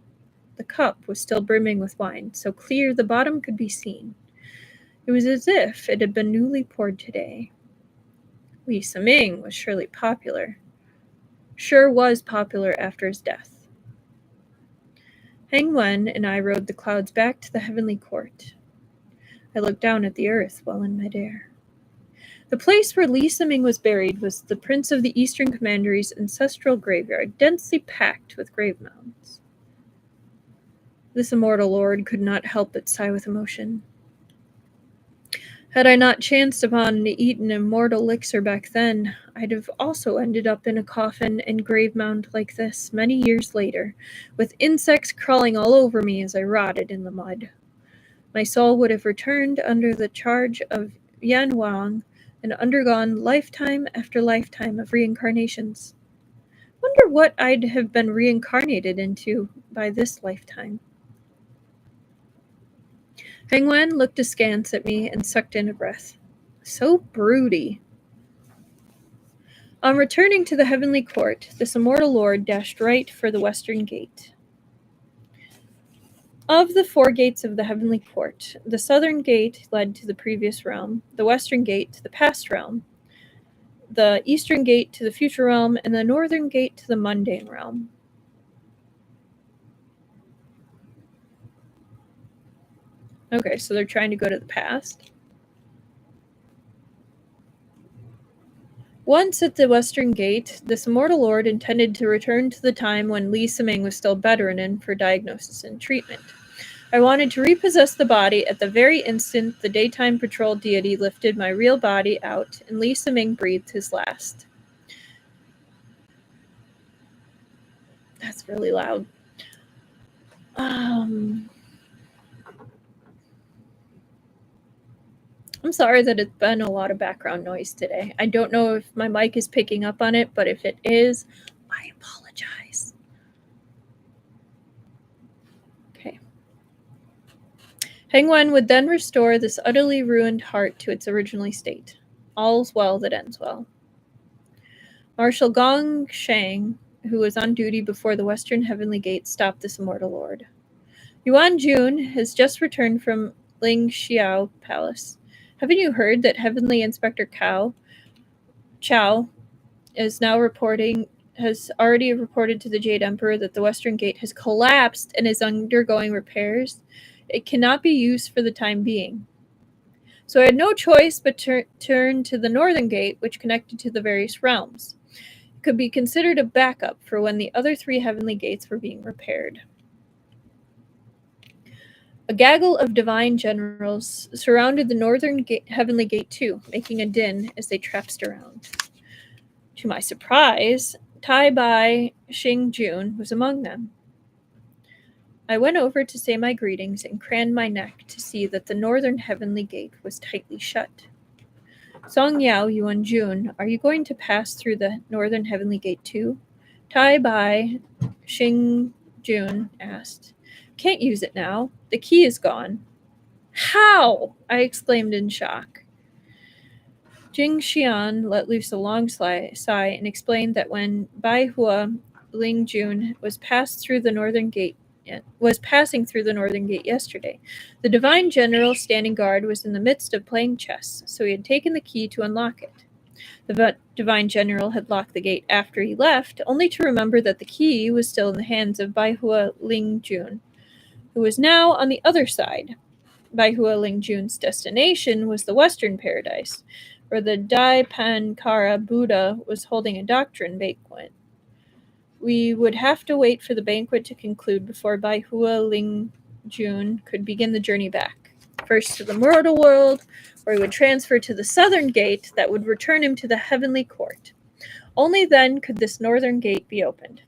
[SPEAKER 1] The cup was still brimming with wine, so clear the bottom could be seen. It was as if it had been newly poured today. Lisa Ming was surely popular. Sure was popular after his death. Hengwen and I rode the clouds back to the heavenly court. I looked down at the earth while in midair. The place where Lisa Ming was buried was the Prince of the Eastern Commandery's ancestral graveyard, densely packed with grave mounds. This immortal lord could not help but sigh with emotion. Had I not chanced upon to eat an immortal elixir back then, I'd have also ended up in a coffin and grave mound like this many years later, with insects crawling all over me as I rotted in the mud. My soul would have returned under the charge of Yan Wang and undergone lifetime after lifetime of reincarnations. Wonder what I'd have been reincarnated into by this lifetime. Hengwen looked askance at me and sucked in a breath. So broody. On returning to the heavenly court, this immortal lord dashed right for the western gate. Of the 4 gates of the heavenly court, the southern gate led to the previous realm, the western gate to the past realm, the eastern gate to the future realm, and the northern gate to the mundane realm. Okay, so they're trying to go to the past. Once at the western gate, this immortal lord intended to return to the time when Li Siming was still bedridden for diagnosis and treatment. I wanted to repossess the body at the very instant the daytime patrol deity lifted my real body out and Li Siming breathed his last. That's really loud. I'm sorry that it's been a lot of background noise today. I don't know if my mic is picking up on it, but if it is, I apologize. Okay. Hengwen would then restore this utterly ruined heart to its original state. All's well that ends well. Marshal Gong Shang, who was on duty before the western heavenly gate, stopped this immortal lord. Yuanjun has just returned from Ling Xiao Palace. Haven't you heard that Heavenly Inspector Chao has already reported to the Jade Emperor that the Western Gate has collapsed and is undergoing repairs? It cannot be used for the time being. So I had no choice but turn to the Northern Gate, which connected to the various realms. It could be considered a backup for when the other 3 heavenly gates were being repaired. A gaggle of divine generals surrounded the northern heavenly gate too, making a din as they traipsed around. To my surprise, Tai Bai Xingjun was among them. I went over to say my greetings and craned my neck to see that the northern heavenly gate was tightly shut. Song Yao Yuanju, are you going to pass through the northern heavenly gate too? Tai Bai Xingjun asked. Can't use it now. The key is gone. How? I exclaimed in shock. Jing Xian let loose a long sigh and explained that when Bai Hua Lingjun was passing through the northern gate yesterday, the divine general standing guard was in the midst of playing chess, so he had taken the key to unlock it. The divine general had locked the gate after he left, only to remember that the key was still in the hands of Bai Hua Lingjun, who was now on the other side. Bai Hua Lingjun's destination was the Western Paradise, where the Daipankara Buddha was holding a doctrine banquet. We would have to wait for the banquet to conclude before Bai Hua Lingjun could begin the journey back. First to the mortal world, where he would transfer to the southern gate that would return him to the heavenly court. Only then could this northern gate be opened.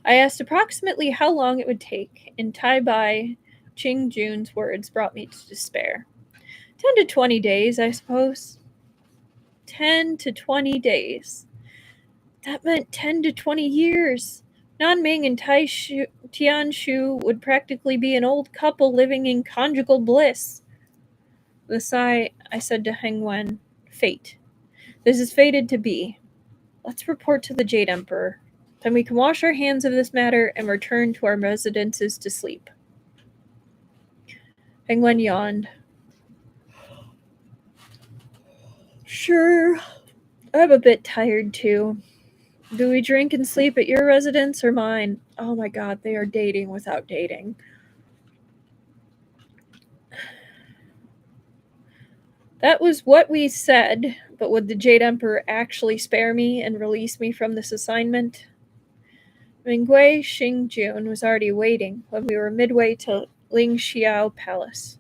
[SPEAKER 1] I asked approximately how long it would take, and Tai Bai Qingjun's words brought me to despair. 10 to 20 days, I suppose. 10 to 20 days. That meant 10 to 20 years. Nanming and Tianshu would practically be an old couple living in conjugal bliss. With a sigh, I said to Hengwen, Fate. This is fated to be. Let's report to the Jade Emperor. Then we can wash our hands of this matter and return to our residences to sleep. Hengwen yawned. Sure. I'm a bit tired too. Do we drink and sleep at your residence or mine? Oh my god, they are dating without dating. That was what we said, but would the Jade Emperor actually spare me and release me from this assignment? Mingge Xingjun was already waiting when we were midway to Ling Xiao Palace.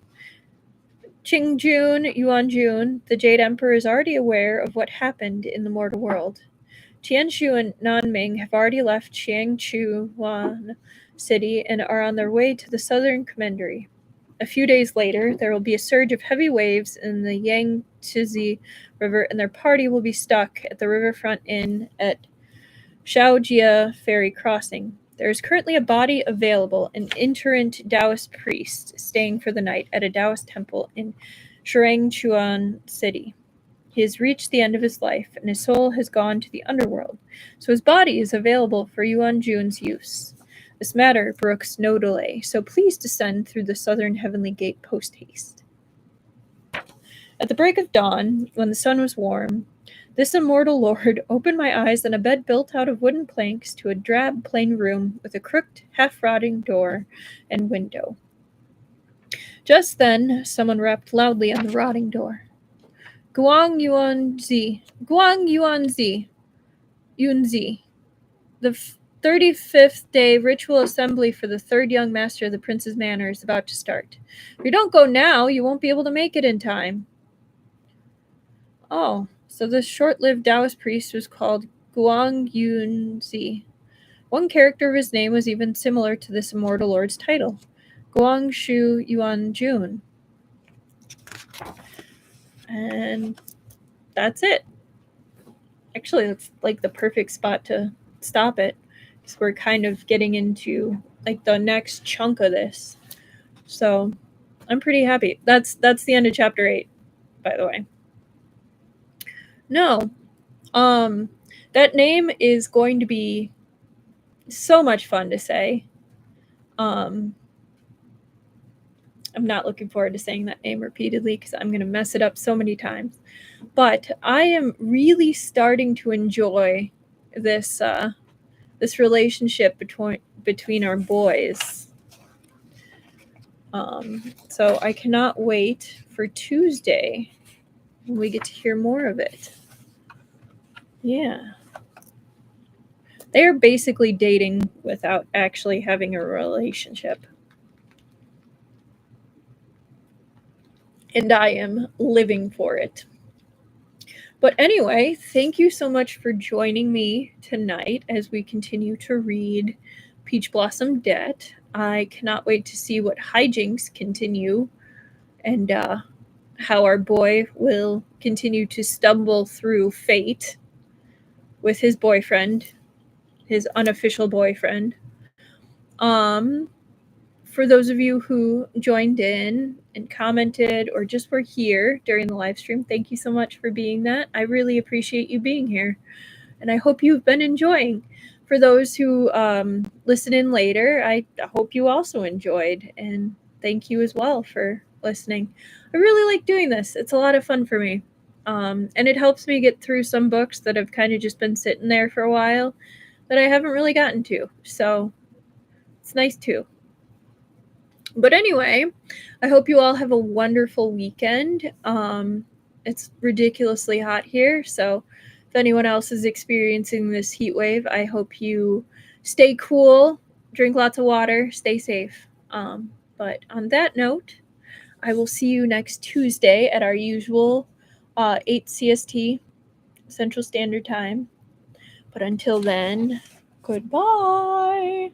[SPEAKER 1] Qingjun Yuanjun, the Jade Emperor, is already aware of what happened in the mortal world. Tianshu and Nanming have already left Qiangchuan City and are on their way to the southern commandery. A few days later, there will be a surge of heavy waves in the Yangtze River, and their party will be stuck at the riverfront inn at Shaojia Ferry Crossing. There is currently a body available, an itinerant Taoist priest staying for the night at a Taoist temple in Shurangchuan City. He has reached the end of his life, and his soul has gone to the underworld, so his body is available for Yuanjun's use. This matter brooks no delay, so please descend through the southern heavenly gate post-haste. At the break of dawn, when the sun was warm, this immortal lord opened my eyes on a bed built out of wooden planks to a drab plain room with a crooked, half-rotting door and window. Just then, someone rapped loudly on the rotting door. Guang Yuanzi, Yunzi. The 35th day ritual assembly for the third young master of the prince's manor is about to start. If you don't go now, you won't be able to make it in time. Oh, so this short-lived Taoist priest was called Guang Yunzi. One character of his name was even similar to this immortal lord's title, Guang Shu Yuanjun. And that's it. Actually, it's like the perfect spot to stop it, because we're kind of getting into like the next chunk of this. So I'm pretty happy. That's the end of chapter 8, by the way. No. That name is going to be so much fun to say. I'm not looking forward to saying that name repeatedly because I'm going to mess it up so many times. But I am really starting to enjoy this this relationship between our boys. So I cannot wait for Tuesday when we get to hear more of it. Yeah. They are basically dating without actually having a relationship. And I am living for it. But anyway, thank you so much for joining me tonight as we continue to read Peach Blossom Debt. I cannot wait to see what hijinks continue and how our boy will continue to stumble through fate with his boyfriend, his unofficial boyfriend. For those of you who joined in and commented or just were here during the live stream, thank you so much for being that. I really appreciate you being here, and I hope you've been enjoying. For those who listen in later, I hope you also enjoyed, and thank you as well for listening. I really like doing this. It's a lot of fun for me, and it helps me get through some books that have kind of just been sitting there for a while that I haven't really gotten to, so it's nice too. But anyway, I hope you all have a wonderful weekend. It's ridiculously hot here, so if anyone else is experiencing this heat wave, I hope you stay cool, drink lots of water, stay safe. But on that note, I will see you next Tuesday at our usual 8 CST, Central Standard Time. But until then, goodbye.